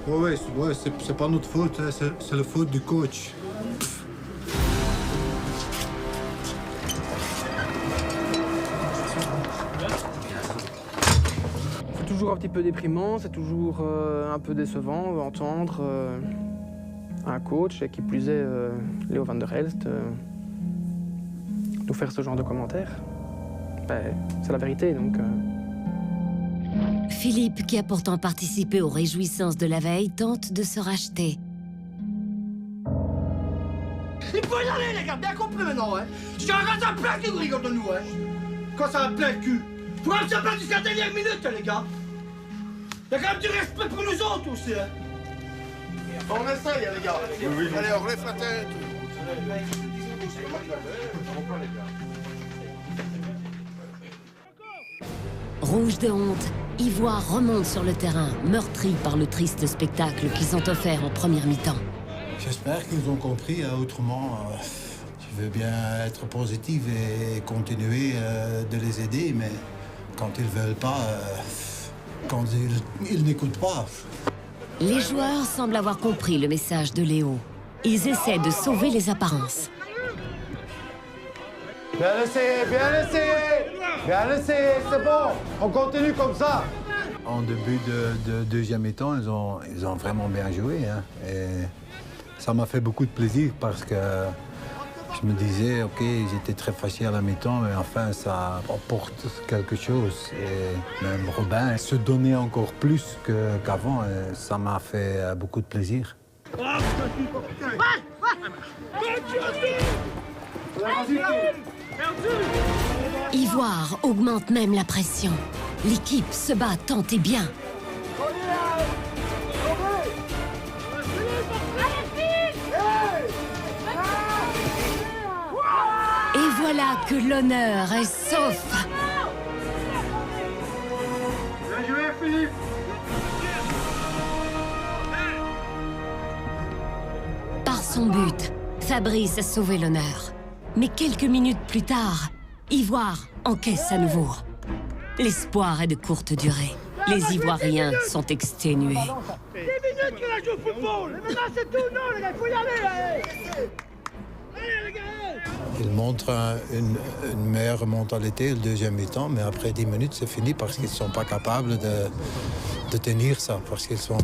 ouais, c'est pas notre faute, hein, c'est la faute du coach. C'est toujours un petit peu déprimant, c'est toujours un peu décevant d'entendre un coach, et qui plus est Léo van der Helst, nous faire ce genre de commentaires. Ben, c'est la vérité, donc... Philippe, qui a pourtant participé aux réjouissances de la veille, tente de se racheter. Il faut y aller, les gars, bien compris maintenant, hein. J'ai un gars plein de cul, rigole de nous, hein. Quand ça a plein de cul. Faut même se plaindre jusqu'à la dernière minute, les gars. Il y a quand même du respect pour nous autres aussi, hein. On essaye, les gars. Oui. Allez, on relève la tête. Rouge de honte, Ivoire remonte sur le terrain, meurtri par le triste spectacle qu'ils ont offert en première mi-temps. J'espère qu'ils ont compris, autrement, Je veux bien être positif et continuer de les aider, mais quand ils ne veulent pas, quand ils n'écoutent pas. Les joueurs semblent avoir compris le message de Léo. Ils essaient de sauver les apparences. Bien essayé, c'est bon, on continue comme ça. En début de deuxième mi-temps, ils ont vraiment bien joué. Hein. Et ça m'a fait beaucoup de plaisir parce que je me disais, ok, j'étais très fâché à la mi-temps, mais enfin, ça apporte quelque chose. Et même Robin se donnait encore plus qu'avant. Et ça m'a fait beaucoup de plaisir. Ivoire augmente même la pression. L'équipe se bat tant et bien. Et voilà que l'honneur est sauf. Bien joué, Philippe. Par son but, Fabrice a sauvé l'honneur. Mais quelques minutes plus tard, Ivoire encaisse à nouveau. L'espoir est de courte durée. Les Ivoiriens sont exténués. 10 minutes qu'il a joué au football. Et maintenant c'est tout, non les gars, il faut y aller. Allez les gars. Ils montrent une meilleure mentalité le deuxième mi-temps, mais après 10 minutes, c'est fini parce qu'ils ne sont pas capables de tenir ça, parce qu'ils sont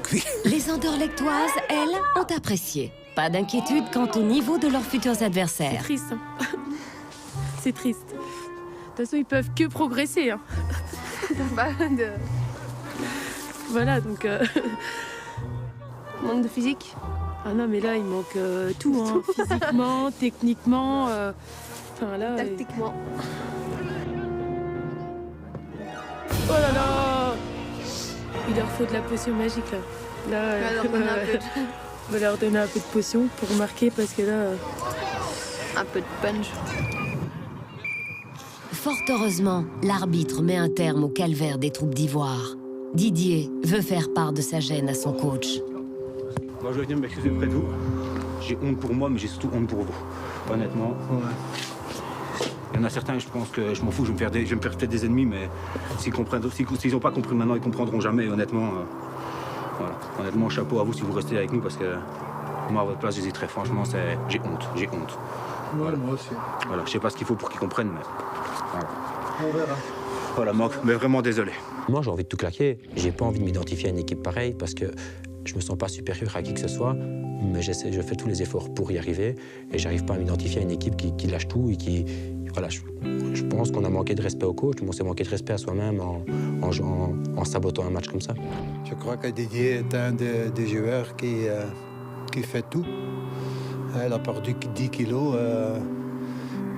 cuits. Les Anderlechtoises, elles, ont apprécié. Pas d'inquiétude quant au niveau de leurs futurs adversaires. C'est triste. Hein. C'est triste. De toute façon, ils peuvent que progresser. Hein. Voilà, donc... Manque de physique. Ah non, mais là, il manque tout, hein. Physiquement, techniquement, enfin là... Tactiquement. Oh là là! Il leur faut de la potion magique, là. On va leur donner un peu de potion pour marquer, parce que là... Un peu de punch. Fort heureusement, l'arbitre met un terme au calvaire des troupes d'Ivoire. Didier veut faire part de sa gêne à son coach. Moi, je vais venir m'excuser auprès de vous. J'ai honte pour moi, mais j'ai surtout honte pour vous. Honnêtement. Il y en a certains, je pense que je m'en fous, je vais me faire peut-être des ennemis, mais s'ils n'ont pas compris maintenant, ils comprendront jamais. Honnêtement, voilà. Honnêtement, chapeau à vous si vous restez avec nous, parce que moi, à votre place, j'hésiterais. Franchement, j'ai honte. Ouais, voilà. Moi aussi. Voilà, je sais pas ce qu'il faut pour qu'ils comprennent, mais voilà. On verra. Voilà, mais vraiment désolé. Moi, j'ai envie de tout claquer. J'ai pas envie de m'identifier à une équipe pareille parce que je me sens pas supérieur à qui que ce soit, mais je fais tous les efforts pour y arriver et j'arrive pas à m'identifier à une équipe qui lâche tout et qui... Voilà, je pense qu'on a manqué de respect au coach, on s'est manqué de respect à soi-même en sabotant un match comme ça. Je crois que Didier est un des joueurs qui fait tout. Elle a perdu 10 kilos.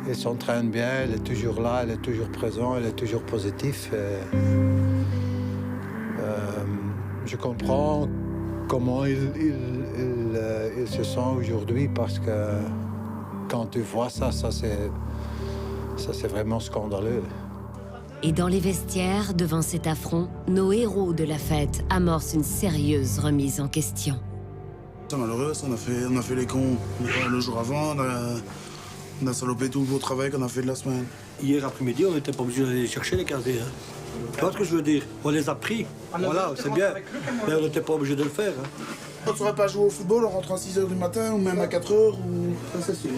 Elle s'entraîne bien, elle est toujours là, elle est toujours présente, elle est toujours positive. Je comprends comment il se sent aujourd'hui parce que quand tu vois ça c'est vraiment scandaleux. Et dans les vestiaires, devant cet affront, nos héros de la fête amorcent une sérieuse remise en question. C'est malheureux, on a fait les cons le jour avant, on a salopé tout le beau travail qu'on a fait de la semaine. Hier après-midi, on n'était pas obligé d'aller les chercher, les cadets. Hein. Tu vois ce que je veux dire? On les a pris. Voilà, c'est bien. Mais on n'était pas obligé de le faire. Hein. On ne saurait pas jouer au football en rentrant à 6h du matin ou même à 4h. Ou... Ça, c'est sûr.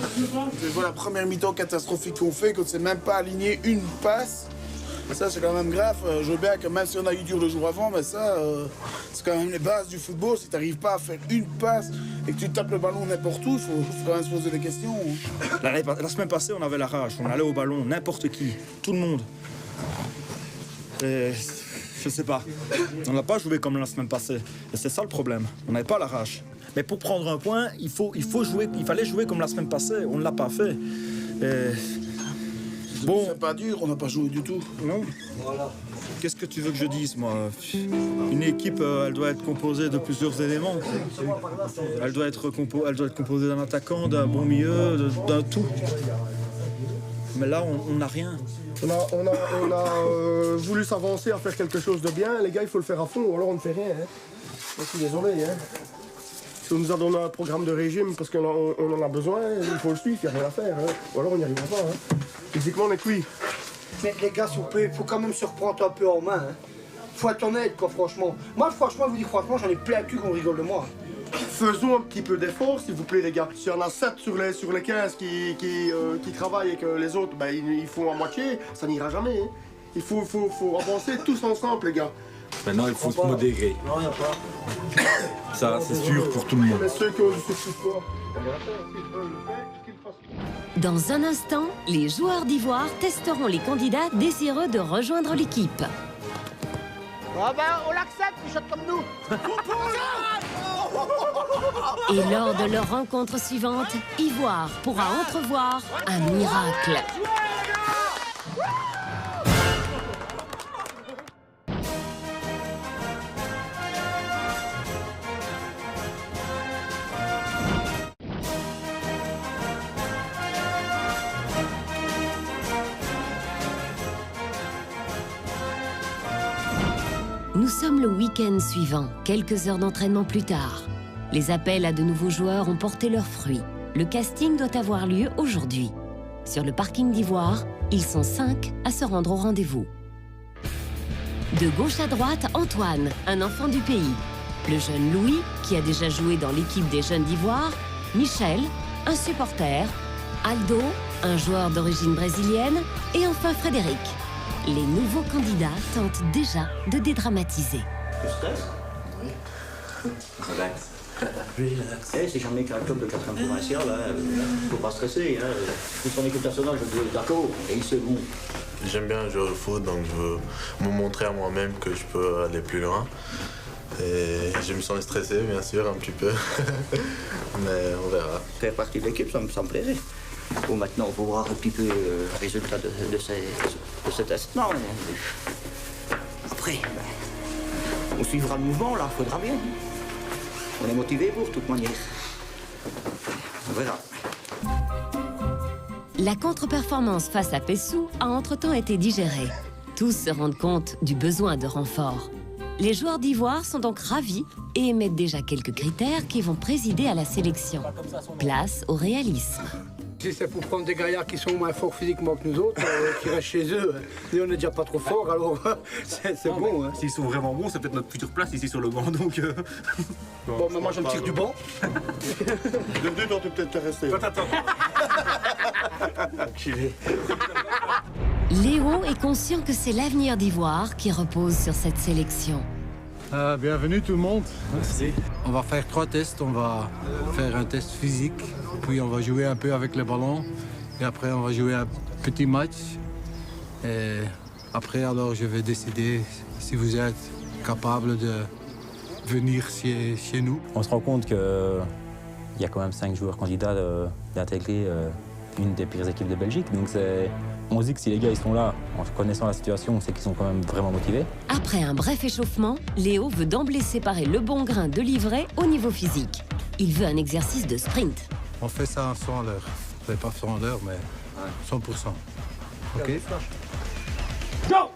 Je vois la première mi-temps catastrophique qu'on fait, qu'on ne sait même pas aligner une passe. Ça, c'est quand même grave. Je veux bien que même si on a eu dur le jour avant, mais ça, c'est quand même les bases du football. Si tu n'arrives pas à faire une passe et que tu tapes le ballon n'importe où, il faut quand même se poser des questions. La semaine passée, on avait la rage. On allait au ballon, n'importe qui, tout le monde. Et je sais pas. On n'a pas joué comme la semaine passée. Et c'est ça le problème. On n'avait pas la rage. Mais pour prendre un point, il fallait jouer comme la semaine passée. On ne l'a pas fait. Et... Bon, c'est pas dur, on n'a pas joué du tout. Non. Voilà. Qu'est-ce que tu veux que je dise, moi? Une équipe, elle doit être composée de plusieurs éléments. Elle doit être composée d'un attaquant, d'un bon milieu, d'un tout. Mais là, on n'a rien. On a voulu s'avancer à faire quelque chose de bien. Les gars, il faut le faire à fond, ou alors on ne fait rien. Hein. Je suis désolé. Hein. Si on nous a donné un programme de régime parce qu'on en a besoin, il faut le suivre, il n'y a rien à faire. Hein. Ou alors on n'y arrivera pas. Hein. Physiquement, on est cuit. Mais les gars, s'il vous plaît, il faut quand même se reprendre un peu en main. Hein. Faut être honnête, quoi, franchement. Moi, franchement, je vous dis franchement, j'en ai plein le cul qu'on rigole de moi. Faisons un petit peu d'effort, s'il vous plaît, les gars. S'il y en a 7 sur les 15 qui travaillent et que les autres, ben, ils font à moitié, ça n'ira jamais. Hein. Il faut avancer tous ensemble, les gars. Maintenant, il faut se modérer. Non, il n'y a pas. Ça, c'est sûr pour tout le monde. Mais ceux qui ont du surpoids, Dans un instant, les joueurs d'Ivoire testeront les candidats désireux de rejoindre l'équipe. Ah ben, on l'accepte, ils chantent comme nous. Et lors de leur rencontre suivante, Ivoire pourra entrevoir un miracle. Nous sommes le week-end suivant, quelques heures d'entraînement plus tard. Les appels à de nouveaux joueurs ont porté leurs fruits. Le casting doit avoir lieu aujourd'hui. Sur le parking d'Ivoire, ils sont 5 à se rendre au rendez-vous. De gauche à droite, Antoine, un enfant du pays. Le jeune Louis, qui a déjà joué dans l'équipe des jeunes d'Ivoire. Michel, un supporter. Aldo, un joueur d'origine brésilienne. Et enfin Frédéric. Les nouveaux candidats tentent déjà de dédramatiser. Tu stresses? Oui. Relax. Relax. Eh, c'est jamais qu'un club de 4e provincial, faut pas stresser. C'est son équipe nationale, je dis d'accord, et il se bon. J'aime bien jouer au foot, donc je veux me montrer à moi-même que je peux aller plus loin. Et je me sens stressé, bien sûr, un petit peu. Mais on verra. Faire partie de l'équipe, ça me plairait. Bon, maintenant, il faut voir un petit peu le résultat de ce test. Non, après, on suivra le mouvement, là, il faudra bien. On est motivé pour, de toute manière. On verra. La contre-performance face à Pessou a entre-temps été digérée. Tous se rendent compte du besoin de renfort. Les joueurs d'Ivoire sont donc ravis et émettent déjà quelques critères qui vont présider à la sélection. Place au réalisme. Si c'est pour prendre des gaillards qui sont moins forts physiquement que nous autres, qui restent chez eux, et on n'est déjà pas trop fort, alors c'est bon. Hein. S'ils sont vraiment bons, c'est peut-être notre future place ici sur le banc, donc... Bon, mais moi je me tire du banc. Le but, on peut peut-être te rester. Attends. Léo est conscient que c'est l'avenir d'Ivoire qui repose sur cette sélection. Bienvenue tout le monde. Merci. On va faire 3 tests. On va faire un test physique, puis on va jouer un peu avec le ballon, et après on va jouer un petit match. Et après, alors, je vais décider si vous êtes capable de venir chez nous. On se rend compte qu'il y a quand même 5 joueurs candidats d'intégrer une des pires équipes de Belgique. Donc on se dit que si les gars ils sont là, en connaissant la situation, c'est qu'ils sont quand même vraiment motivés. Après un bref échauffement, Léo veut d'emblée séparer le bon grain de l'ivraie au niveau physique. Il veut un exercice de sprint. On fait ça à 100 à l'heure. C'est pas 100 à l'heure, mais 100%. OK? Go!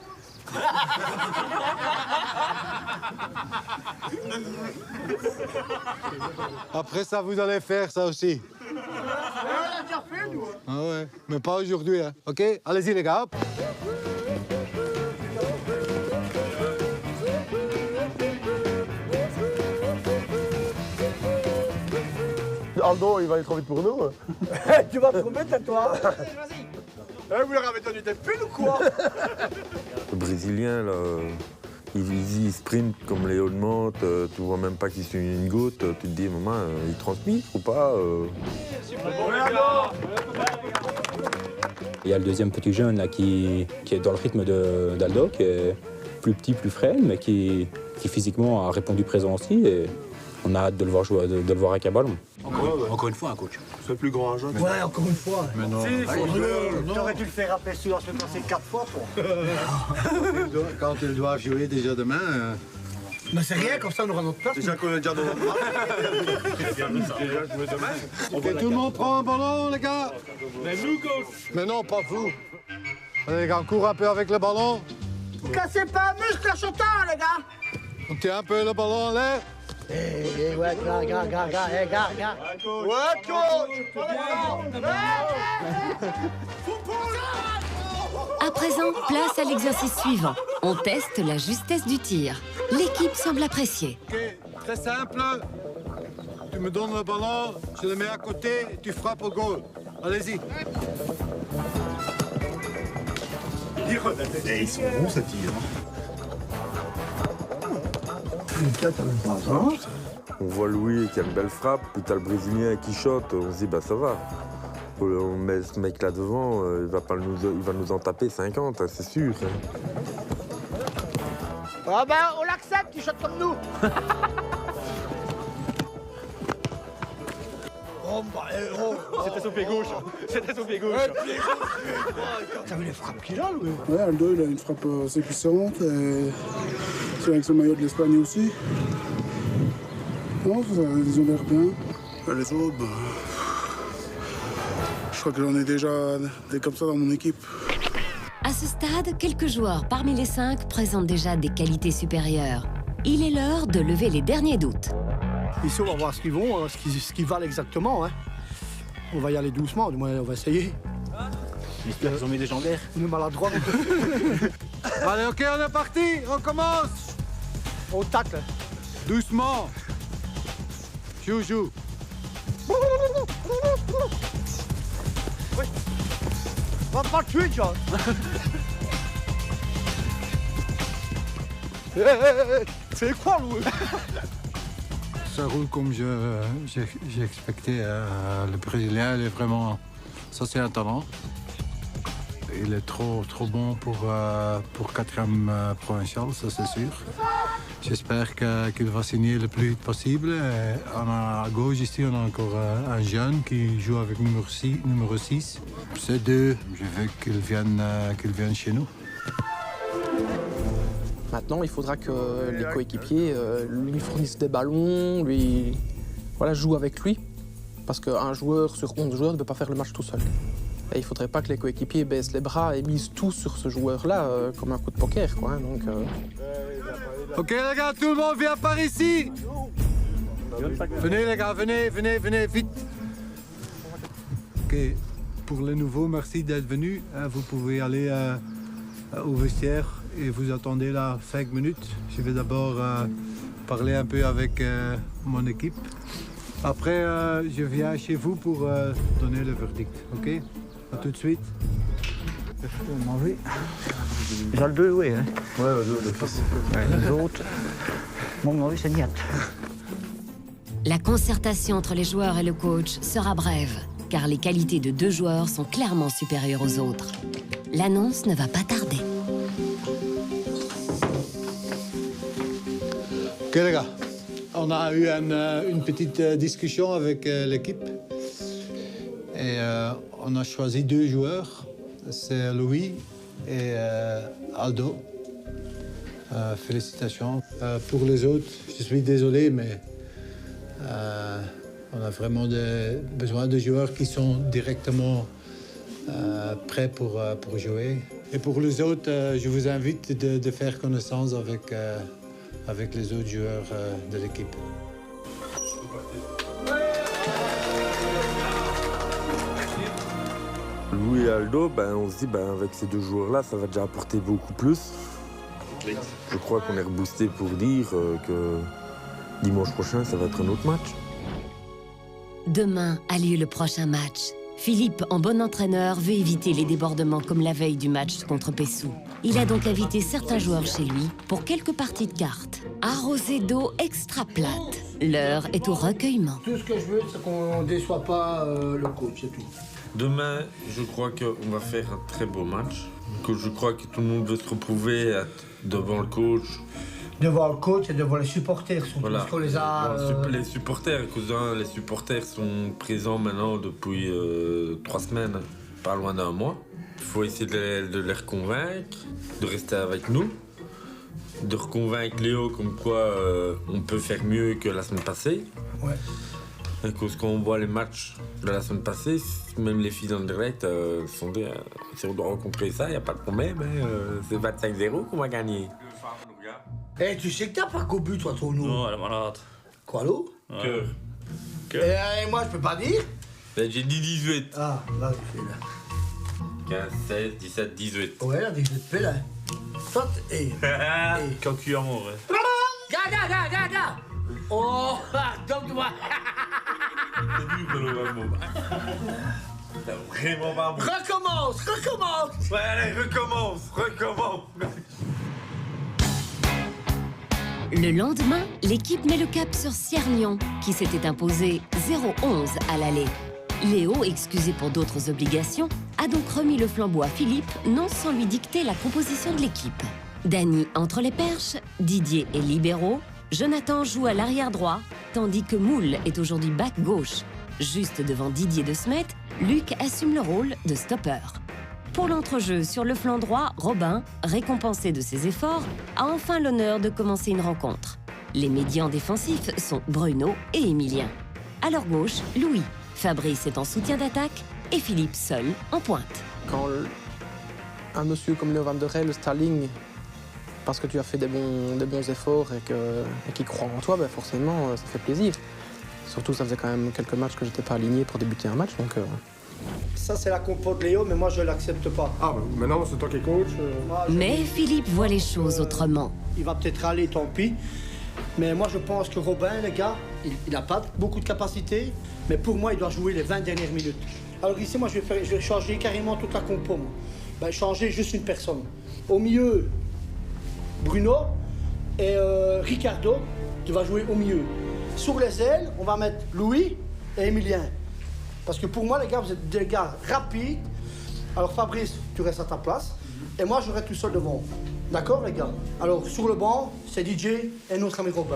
Après ça, vous allez faire ça aussi. Ah ouais, mais pas aujourd'hui, hein. OK? Allez-y, les gars. Hop. Aldo, il va aller trop vite pour nous. Tu vas trop vite, toi. Vous leur avez donné des piles ou quoi? Le Brésilien, là, il sprint comme Léo de Monte, tu vois même pas qu'il suit une goutte, tu te dis, maman, il transmet ou pas Il y a le deuxième petit jeune là, qui est dans le rythme d'Aldo, qui est plus petit, plus frêle, mais qui physiquement a répondu présent aussi. Et on a hâte de le voir jouer, de le voir avec un ballon. Encore une fois, un coach. C'est le plus grand jeune. Ouais, encore une fois. Mais non. T'aurais dû le faire appeler sur la semaine passée 4 fois, toi. Quand ils doivent jouer déjà demain... Mais c'est rien, comme ça on aura notre place. Déjà qu'on est déjà dans notre OK, tout le monde prend un ballon, les gars. Mais nous, coach. Mais non, pas vous. Allez, les gars, on court un peu avec le ballon. Vous cassez pas un muscle à chantant, les gars. On tient un peu le ballon en l'air. Ouais, gars. Ouais, coach. À présent, place à l'exercice suivant. On teste la justesse du tir. L'équipe semble apprécier. Ok, très simple. Tu me donnes le ballon, je le mets à côté, tu frappes au goal. Allez-y. Ils sont bons, ces tirs. On voit Louis qui a une belle frappe, puis t'as le Brésilien qui shot, on se dit bah ça va. On met ce mec là devant, il va nous en taper 50, hein, c'est sûr. Ah ben, on l'accepte, il shot comme nous. C'était son pied gauche. C'était son pied gauche. T'as vu les frappes qu'il a, lui? Ouais, Aldo, il a une frappe assez puissante. Et c'est avec son maillot de l'Espagne aussi. Non, ils ont l'air bien. Les autres, bah, je crois que j'en ai déjà des comme ça dans mon équipe. À ce stade, quelques joueurs parmi les 5 présentent déjà des qualités supérieures. Il est l'heure de lever les derniers doutes. Ici, on va voir ce qu'ils vont, ce qu'ils valent exactement. Hein. On va y aller doucement, du moins, on va essayer. J'espère qu'ils ont mis des jambes. On est maladroits. Allez, ok, on est parti, on commence. On tacle. Doucement. Joue. Oui. On va pas le tuer, John. C'est quoi, Louis? Ça roule comme j'ai expecté. Le Brésilien, il est vraiment... Ça, c'est un talent. Il est trop bon pour 4e provincial, ça c'est sûr. J'espère qu'il va signer le plus vite possible. Et à gauche, ici, on a encore un jeune qui joue avec numéro 6. Ces deux, je veux qu'ils viennent chez nous. Maintenant, il faudra que les coéquipiers lui fournissent des ballons, joue avec lui. Parce qu'un joueur sur 11 joueurs ne peut pas faire le match tout seul. Et il ne faudrait pas que les coéquipiers baissent les bras et misent tout sur ce joueur-là, comme un coup de poker, quoi. Donc, Ok les gars, tout le monde vient par ici. Venez les gars, venez, vite. Ok, pour les nouveaux, merci d'être venus. Vous pouvez aller au vestiaire et vous attendez là 5 minutes. Je vais d'abord parler un peu avec mon équipe. Après, je viens chez vous pour donner le verdict, ok? À tout de suite. Manger. J'ai le deux, oui. Hein. Ouais, de face. Les autres, mon c'est niet. La concertation entre les joueurs et le coach sera brève, car les qualités de 2 joueurs sont clairement supérieures aux autres. L'annonce ne va pas tarder. Ok les gars, on a eu une petite discussion avec l'équipe. Et on a choisi 2 joueurs. C'est Louis et Aldo. Félicitations. Pour les autres, je suis désolé, mais on a vraiment besoin de joueurs qui sont directement prêts pour jouer. Et pour les autres, je vous invite de faire connaissance avec les autres joueurs de l'équipe. Louis et Aldo, on se dit avec ces 2 joueurs-là, ça va déjà apporter beaucoup plus. Je crois qu'on est reboosté pour dire que dimanche prochain, ça va être un autre match. Demain a lieu le prochain match. Philippe, en bon entraîneur, veut éviter les débordements comme la veille du match contre Pessou. Il a donc invité certains joueurs chez lui pour quelques parties de cartes. Arrosé d'eau extra plate. L'heure est au recueillement. Tout ce que je veux, c'est qu'on ne déçoit pas le coach, c'est tout. Demain, je crois qu'on va faire un très beau match. Que je crois que tout le monde veut se retrouver devant le coach. Devant le coach et devant les supporters, surtout, parce qu'on les a... Les supporters, cousin, les supporters sont présents maintenant depuis 3 semaines, pas loin d'1 mois. Il faut essayer de les reconvaincre, de rester avec nous, de reconvaincre Léo comme quoi on peut faire mieux que la semaine passée. Ouais. Et quand on voit les matchs de la semaine passée, même les filles en direct sont dit si on doit rencontrer ça, il n'y a pas de problème, c'est 25-0 qu'on va gagner. Eh, tu sais que t'as pas qu'au but, toi, ton nom. Non, elle est malade. Quoi, l'eau? Cœur. Et moi, je peux pas dire. Ben, j'ai dit 18. Ah, là, je fais là. 15, 16, 17, 18. Ouais, là, 18 fais là. Toi, Quand tu es mort, ouais. Gaga. Oh, donc moi. C'est dur, le vraiment. T'as vraiment pas bon. Recommence. Ouais, allez, recommence. Le lendemain, l'équipe met le cap sur Siernion, qui s'était imposé 0-11 à l'aller. Léo, excusé pour d'autres obligations, a donc remis le flambeau à Philippe, non sans lui dicter la composition de l'équipe. Dany entre les perches, Didier est libéraux, Jonathan joue à l'arrière droit, tandis que Moule est aujourd'hui back gauche. Juste devant Didier de Smet, Luc assume le rôle de stopper. Pour l'entrejeu sur le flanc droit, Robin, récompensé de ses efforts, a enfin l'honneur de commencer une rencontre. Les médians défensifs sont Bruno et Emilien. À leur gauche, Louis. Fabrice est en soutien d'attaque et Philippe seul en pointe. Quand un monsieur comme Léo Van der Helst t'aligne parce que tu as fait des bons efforts et qu'il croit en toi, ben forcément, ça fait plaisir. Surtout, ça faisait quand même quelques matchs que j'étais pas aligné pour débuter un match, donc... Ça, c'est la compo de Léo, mais moi, je l'accepte pas. Ah, ben maintenant, c'est toi qui es coach. Mais Philippe voit les choses autrement. Il va peut-être aller, tant pis. Mais moi, je pense que Robin, les gars, il n'a pas beaucoup de capacité. Mais pour moi, il doit jouer les 20 dernières minutes. Alors ici, moi, je vais changer carrément toute la compo. Moi. Ben, changer juste une personne. Au milieu, Bruno et Ricardo, tu vas jouer au milieu. Sur les ailes, on va mettre Louis et Emilien. Parce que pour moi, les gars, vous êtes des gars rapides. Alors Fabrice, tu restes à ta place. Et moi, je reste tout seul devant. D'accord, les gars? Alors, sur le banc, c'est DJ et notre ami Robin.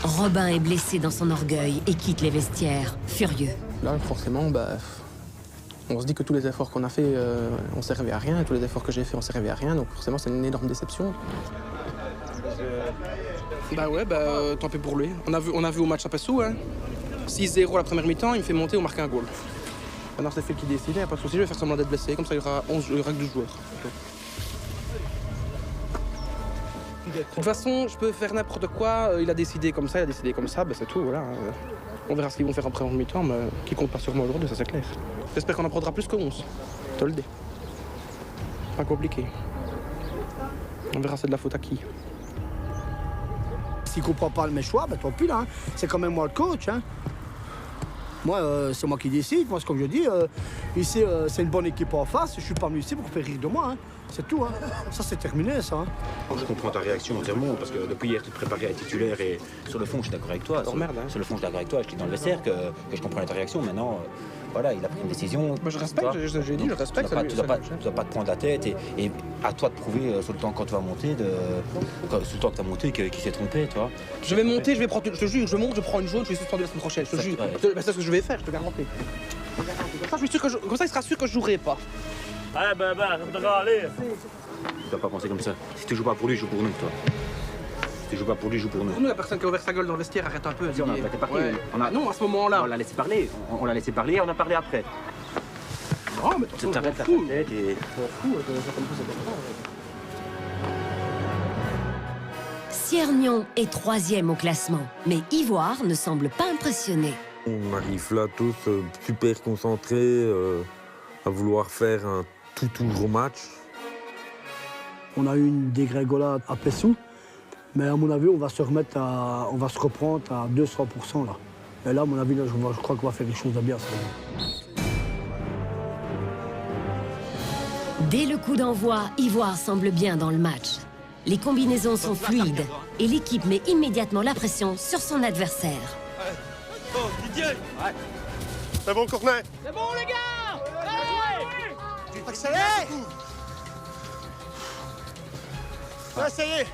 Robin est blessé dans son orgueil et quitte les vestiaires, furieux. Là, forcément, on se dit que tous les efforts qu'on a fait, on servait à rien. Et tous les efforts que j'ai fait, on servait à rien. Donc forcément, c'est une énorme déception. Tant pis pour lui. On a vu au match à Pessou, hein. 6-0 la première mi-temps, il me fait monter, on marque un goal. Maintenant, c'est Phil qui décide, il n'y a pas de souci, je vais faire semblant d'être blessé, comme ça il y aura 12 joueurs. De toute façon, je peux faire n'importe quoi, il a décidé comme ça, c'est tout, voilà. On verra ce qu'ils vont faire en première mi-temps, mais qui compte pas sur moi aujourd'hui, ça c'est clair. J'espère qu'on en prendra plus que 11, je te le dis. Pas compliqué. On verra c'est de la faute à qui. S'il ne comprend pas mes choix, tant pis là. Hein. C'est quand même moi le coach. Hein. Moi, c'est moi qui décide. Moi, comme je dis, ici, c'est une bonne équipe en face. Je ne suis pas venu ici pour faire rire de moi. Hein. C'est tout. Hein. Ça, c'est terminé, ça. Hein. Je comprends ta réaction entièrement, parce que depuis hier, tu te préparais à être titulaire et sur le fond, je suis d'accord avec toi. Sur le fond, je suis d'accord avec toi. Je dis dans le vestiaire que je comprenais ta réaction. Maintenant, voilà, il a pris une décision. Mais je respecte, j'ai dit, je respecte. Tu ne dois pas te prendre la tête et à toi de prouver sur le temps quand tu vas monter, sur le temps que tu as monté, qui s'est trompé, toi. Je vais monter, je te jure, je monte, je prends une jaune, je vais suspendu la semaine prochaine, je te jure. C'est ce que je vais faire, je te garantis. Comme ça, il sera sûr que je jouerai pas. Allez, ça devrait aller. Tu dois pas penser comme ça. Si tu joues pas pour lui, joue pour nous, toi. Si tu joues pas pour lui, joue pour nous. Pour nous, la personne qui a ouvert sa gueule dans le vestiaire, arrête un peu. Si, on a arrêté parler. Ouais. Non, à ce moment-là. On l'a laissé parler. On l'a laissé parler, on a parlé après. Non, mais tu t'arrêtes la tête et... Siernion est 3e au classement, mais Ivoire ne semble pas impressionné. On arrive là tous super concentrés, à vouloir faire un tout gros match. On a eu une dégringolade à Pessou, mais à mon avis, on va se reprendre à 200% là. Et là, à mon avis, là, je crois qu'on va faire quelque chose de bien. Ça. Dès le coup d'envoi, Ivoire semble bien dans le match. Les combinaisons sont fluides et l'équipe met immédiatement la pression sur son adversaire. Oh, Didier! Ouais. C'est bon, Cornet? C'est bon, les gars! Allez! Accélère! Ouais, ça y est!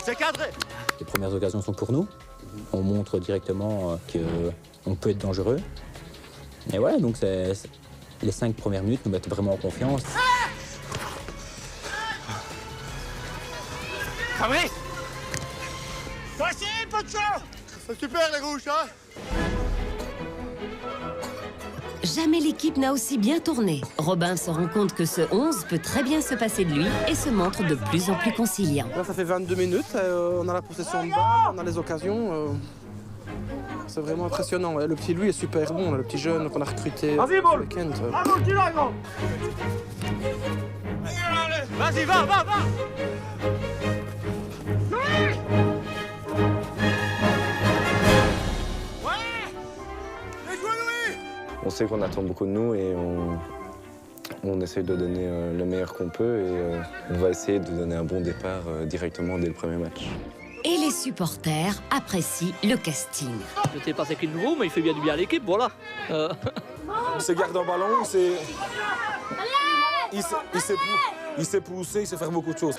C'est cadré! Les premières occasions sont pour nous. On montre directement qu'on peut être dangereux. Et voilà, donc les 5 premières minutes nous mettent vraiment en confiance. Fabrice! Voici, peu de chance! C'est super, les rouges, hein? Jamais l'équipe n'a aussi bien tourné. Robin se rend compte que ce 11 peut très bien se passer de lui et se montre de plus en plus conciliant. Là, ça fait 22 minutes, on a la possession de balle, on a les occasions. C'est vraiment impressionnant. Le petit Louis est super bon, le petit jeune qu'on a recruté ce week-end. Vas-y, va! On sait qu'on attend beaucoup de nous et on essaie de donner le meilleur qu'on peut et on va essayer de donner un bon départ directement dès le premier match. Et les supporters apprécient le casting. Je ne sais pas c'est qui le nouveau, mais il fait bien du bien à l'équipe, voilà. Il se garde un ballon, il sait pousser, il sait faire beaucoup de choses.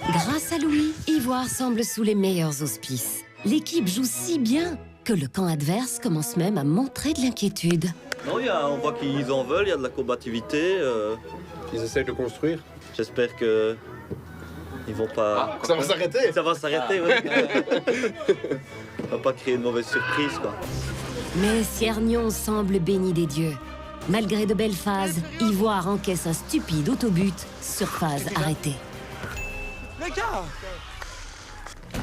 Grâce à Louis, Ivoire semble sous les meilleurs auspices. L'équipe joue si bien que le camp adverse commence même à montrer de l'inquiétude. Non, on voit qu'ils en veulent, il y a de la combativité. Ils essayent de construire. J'espère que ils vont pas... ça va s'arrêter. Ça va s'arrêter, oui. On va pas créer de mauvaises surprises, quoi. Mais Siergnon semble béni des dieux. Malgré de belles phases, Ivoire encaisse un stupide autobut sur phase arrêtée. Les gars! Ça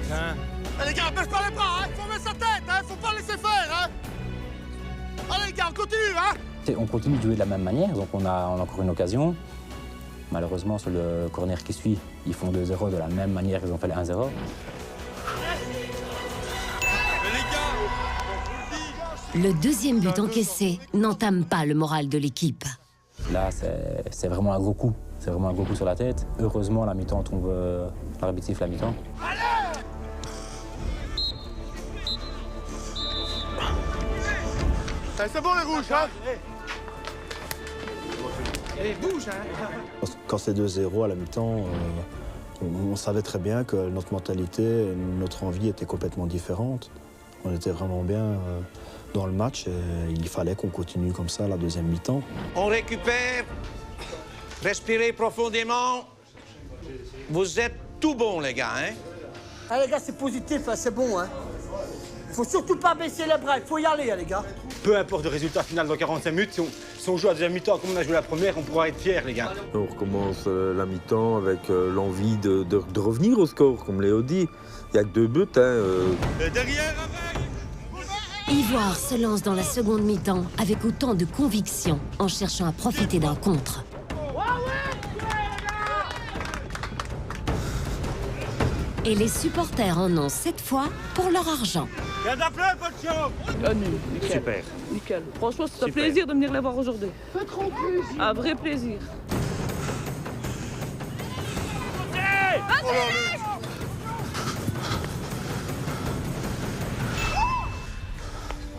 tient. Les gars, baisse pas les bras, hein. Faut mettre sa tête, hein. Faut pas laisser faire, hein. Allez les gars, on continue, hein. On continue de jouer de la même manière, donc on a encore une occasion. Malheureusement, sur le corner qui suit, ils font 2-0 de la même manière qu'ils ont fait le 1-0. Le deuxième but encaissé n'entame pas le moral de l'équipe. Là, c'est vraiment un gros coup. C'est vraiment un gros coup sur la tête. Heureusement, la mi-temps tombe... l'arbitre siffle la mi-temps. C'est bon les rouges, hein. Allez, bouge, hein. Quand c'est 2-0 à la mi-temps, on savait très bien que notre mentalité, notre envie était complètement différente. On était vraiment bien dans le match et il fallait qu'on continue comme ça la deuxième mi-temps. On récupère, respirez profondément. Vous êtes tout bons, les gars, hein? Ah, les gars, c'est positif, hein, c'est bon, hein. Faut surtout pas baisser les bras, il faut y aller, hein, les gars. Peu importe le résultat final dans 45 minutes, si on joue à la deuxième mi-temps comme on a joué la première, on pourra être fiers, les gars. On recommence la mi-temps avec l'envie de revenir au score, comme Léo dit. Il n'y a que 2 buts. Derrière, Ivoire se lance dans la seconde mi-temps avec autant de conviction en cherchant à profiter d'un contre. Et les supporters en ont cette fois pour leur argent. Nickel. Super. Nickel. Franchement, c'est un plaisir de venir les voir aujourd'hui. Un vrai plaisir.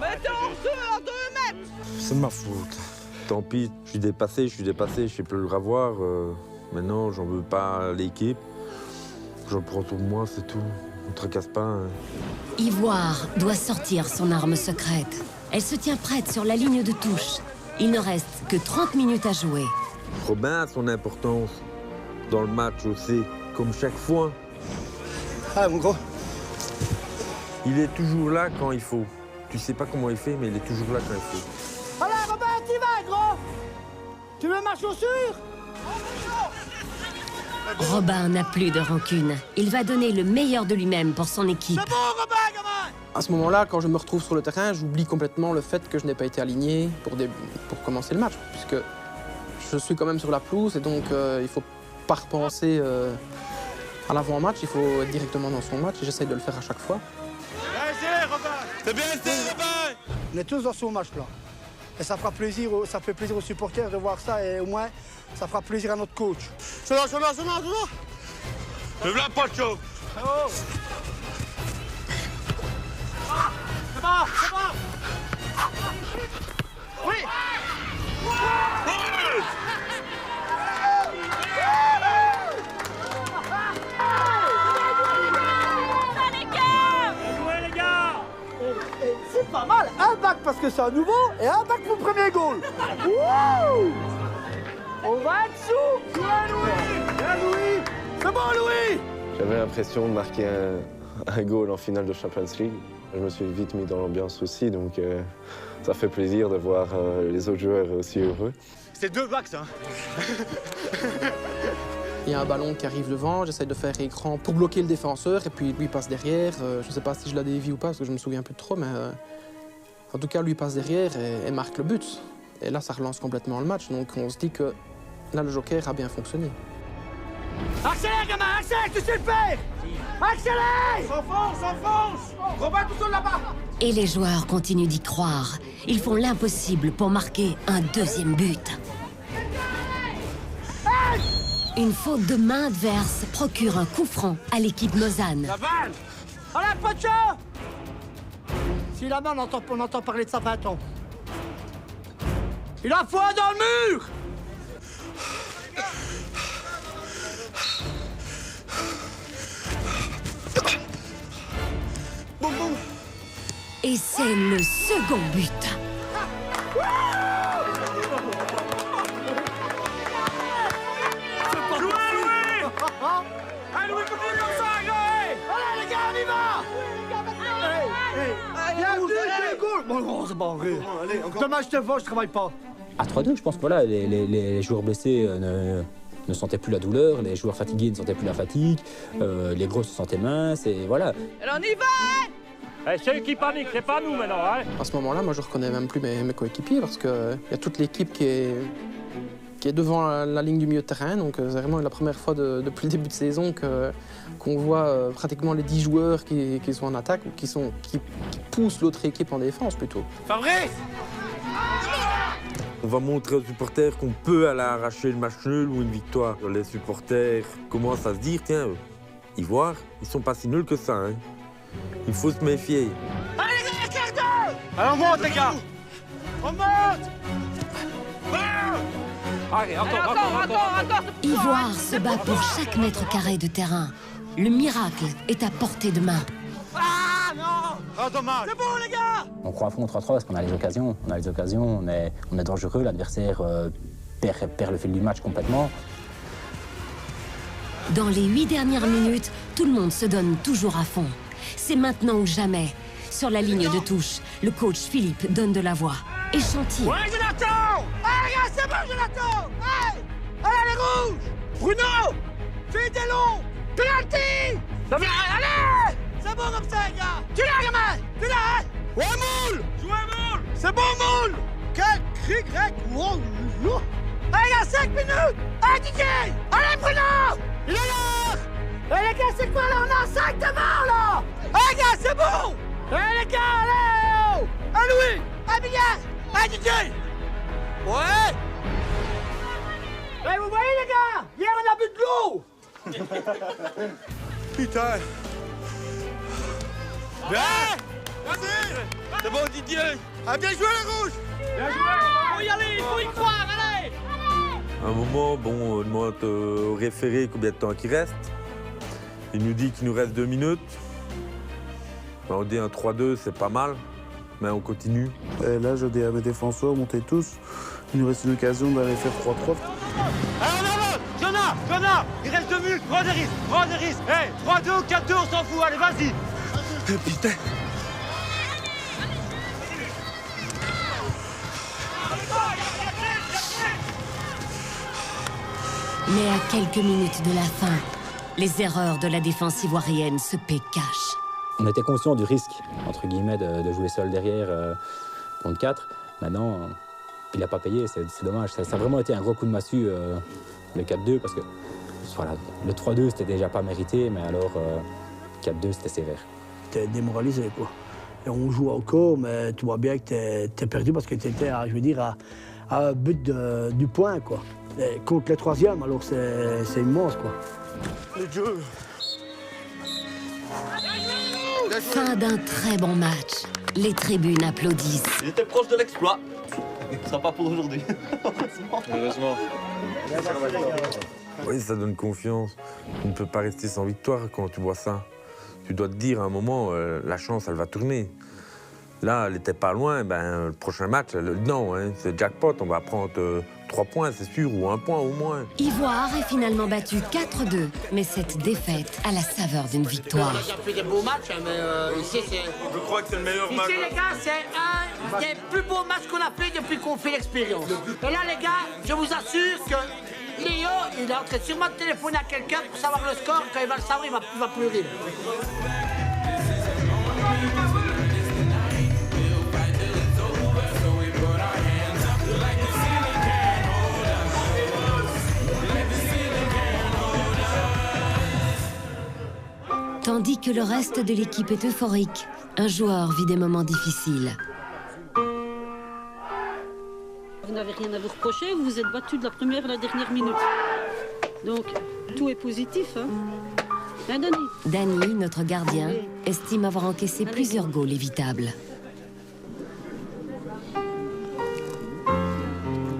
mettez en jeu à 2 mètres. C'est de ma faute. Tant pis, je suis dépassé, je sais plus le revoir. Maintenant, j'en veux pas à l'équipe. Je le prends sur moi, c'est tout. On ne tracasse pas. Hein. Ivoire doit sortir son arme secrète. Elle se tient prête sur la ligne de touche. Il ne reste que 30 minutes à jouer. Robin a son importance dans le match aussi, comme chaque fois. Ah, mon gros. Il est toujours là quand il faut. Tu sais pas comment il fait, mais il est toujours là quand il faut. Allez, Robin, t'y vas, gros. Tu veux ma chaussure? Robin n'a plus de rancune. Il va donner le meilleur de lui-même pour son équipe. C'est bon, Robin, gamin. À ce moment-là, quand je me retrouve sur le terrain, j'oublie complètement le fait que je n'ai pas été aligné pour commencer le match, puisque je suis quand même sur la pelouse et donc il faut pas repenser à l'avant-match, il faut être directement dans son match et j'essaye de le faire à chaque fois. Vas-y, Robin. C'est bien, Robin. On est tous dans son match là. Et ça fera plaisir, ça fait plaisir aux supporters de voir ça et au moins ça fera plaisir à notre coach. Je là. Lève la Pacho. C'est bon. Oui. C'est pas mal, un bac parce que c'est un nouveau et un bac pour le premier goal. Wouh! On va être sous. Bien Louis. C'est bon Louis. J'avais l'impression de marquer un goal en finale de Champions League. Je me suis vite mis dans l'ambiance aussi, donc ça fait plaisir de voir les autres joueurs aussi heureux. C'est 2 max, hein. Il y a un ballon qui arrive devant, j'essaie de faire écran pour bloquer le défenseur et puis lui passe derrière. Je ne sais pas si je la dévie ou pas parce que je me souviens plus trop, mais en tout cas lui passe derrière et marque le but. Et là ça relance complètement le match, donc on se dit que là le joker a bien fonctionné. Accélère, gamin, accélère, tu sais le faire. Accélère. S'enfonce. Robin tout seul là-bas. Et les joueurs continuent d'y croire. Ils font l'impossible pour marquer un deuxième but. Une faute de main adverse procure un coup franc à l'équipe Lausanne. La balle. Allez, Pocho. Si la main, on entend parler de ça 20 ans. Il a foi dans le mur. Et c'est le second but. Allez, Louis, continue comme ça, allez. Allez, les gars, on y va. Bienvenue, goal. Bon, c'est pas vrai. Dommage, je travaille pas. À 3-2, je pense que voilà, les joueurs blessés ne sentaient plus la douleur, les joueurs fatigués ne sentaient plus la fatigue, les gros se sentaient minces, et voilà. Alors, on y va. C'est eux qui paniquent, c'est pas nous maintenant. Hein. À ce moment-là, moi je reconnais même plus mes coéquipiers parce qu'il y a toute l'équipe qui est devant la ligne du milieu de terrain. Donc c'est vraiment la première fois depuis le début de saison qu'on voit pratiquement les 10 joueurs qui sont en attaque ou qui poussent l'autre équipe en défense plutôt. Fabrice. On va montrer aux supporters qu'on peut aller arracher le match nul ou une victoire. Les supporters commencent à se dire, tiens, Ivoire, ils sont pas si nuls que ça. Hein. Il faut se méfier. Allez les gars, quart d'heure. Allez, on monte les gars. On monte. Allez, encore. Ivoire se bat pour chaque mètre carré de terrain. Le miracle est à portée de main. Ah non. Oh dommage. C'est bon les gars. On croit à fond 3-3 parce qu'on a les occasions. On est dangereux, l'adversaire perd le fil du match complètement. Dans les 8 dernières minutes, tout le monde se donne toujours à fond. C'est maintenant ou jamais. Sur la ligne de touche, le coach Philippe donne de la voix. Échantillon. Ouais, Jonathan. Allez, gars, c'est bon, Jonathan. Allez, les rouges. Bruno. Fais des longs. Penalty. Allez. C'est bon comme ça, les gars. Tu l'as, gamin. Tu l'as, hein. Ouais, moule. Jouez, moule. C'est bon, moule. Quel cri grec. Allez, gars, 5 minutes. Allez, DJ. Allez, Bruno. Il est là. Allez, les gars, c'est quoi, là? On a 5 devant, là. Allez, gars, c'est bon. Allez, les gars, allez. Allez, Louis. Allez, Billard. Allez, DJ. Ouais. Allez, vous voyez, les gars. Hier, on a bu de l'eau. Putain. Bien. Vas-y. C'est bon, Didier. Ah, bien joué, les rouges. Bien joué. Il faut y aller, il faut y croire, allez. À un moment, bon, on demande au référé combien de temps il reste. Il nous dit qu'il nous reste 2 minutes. Ben, on dit un 3-2, c'est pas mal, mais on continue. Et là, je dis à mes défenseurs, montez tous. Il nous reste une occasion d'aller faire 3-3. Allez, Jonah, il reste 2 minutes, prends des risques. Hey, 3-2 ou 4-2, on s'en fout, allez, vas-y. Putain. Mais à quelques minutes de la fin, les erreurs de la défense ivoirienne se paient cash. On était conscient du risque, entre guillemets, de jouer seul derrière contre 4. Maintenant, il n'a pas payé, c'est dommage. Ça a vraiment été un gros coup de massue, le 4-2, parce que voilà, le 3-2, c'était déjà pas mérité, mais alors 4-2, c'était sévère. T'es démoralisé, quoi. Et on joue encore, mais tu vois bien que t'es perdu parce que t'étais, je veux dire, à un but du point, quoi. Et contre le 3e, alors c'est immense, quoi. Les dieux. Fin d'un très bon match. Les tribunes applaudissent. Il était proche de l'exploit. Sympa pour aujourd'hui. Heureusement. Oui, ça donne confiance. Tu ne peux pas rester sans victoire quand tu vois ça. Tu dois te dire à un moment, la chance, elle va tourner. Là, elle n'était pas loin, ben, le prochain match, non, hein, c'est jackpot, on va prendre 3 points, c'est sûr, ou 1 point au moins. Ivoire est finalement battu 4-2, mais cette défaite a la saveur d'une victoire. On a déjà fait des beaux matchs, hein, mais ici c'est... Je crois que c'est le meilleur match. Ici les gars, c'est un des plus beaux matchs qu'on a fait depuis qu'on fait l'expérience. Et là les gars, je vous assure que Léo, il est en train sûrement de téléphoner à quelqu'un pour savoir le score. Quand il va le savoir, il va pleurer. Tandis que le reste de l'équipe est euphorique, un joueur vit des moments difficiles. Vous n'avez rien à vous reprocher, vous vous êtes battu de la première à la dernière minute. Donc, tout est positif, hein, hein Dani? Dani, notre gardien, estime avoir encaissé plusieurs goals évitables.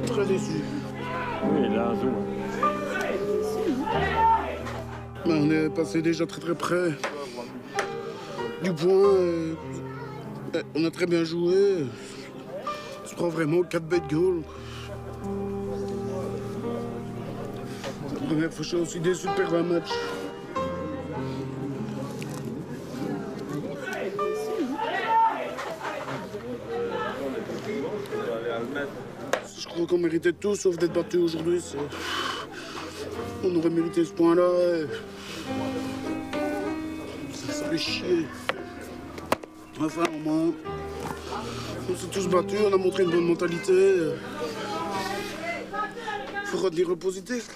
Très déçu. Oui, il a un zoom. Mais on est passé déjà très près du point. On a très bien joué. Je prends vraiment 4 bêtes goals. C'est la première fois que je suis aussi déçu de perdre un match. Je crois qu'on méritait tout sauf d'être battu aujourd'hui. On aurait mérité ce point-là. Ça fait chier. Enfin, au moins, on s'est tous battus, on a montré une bonne mentalité. Faut retenir le positif.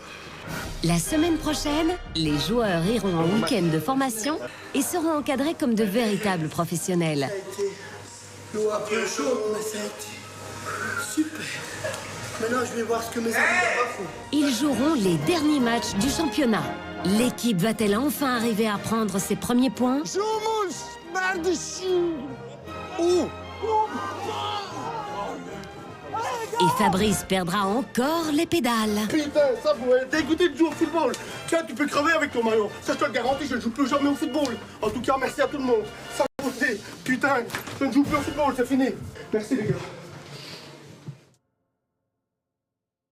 La semaine prochaine, les joueurs iront en week-end de formation et seront encadrés comme de véritables professionnels. L'eau un peu chaude, mais ça a été super. Maintenant, je vais voir ce que mes amis font. Ils joueront les derniers matchs du championnat. L'équipe va-t-elle enfin arriver à prendre ses premiers points? Et Fabrice perdra encore les pédales. Putain, ça vous être dégoûté de jouer au football. Tiens, tu peux crever avec ton maillot. Ça, je te le garantis, je ne joue plus jamais au football. En tout cas, merci à tout le monde. Ça vous dit, putain, je ne joue plus au football, c'est fini. Merci les gars.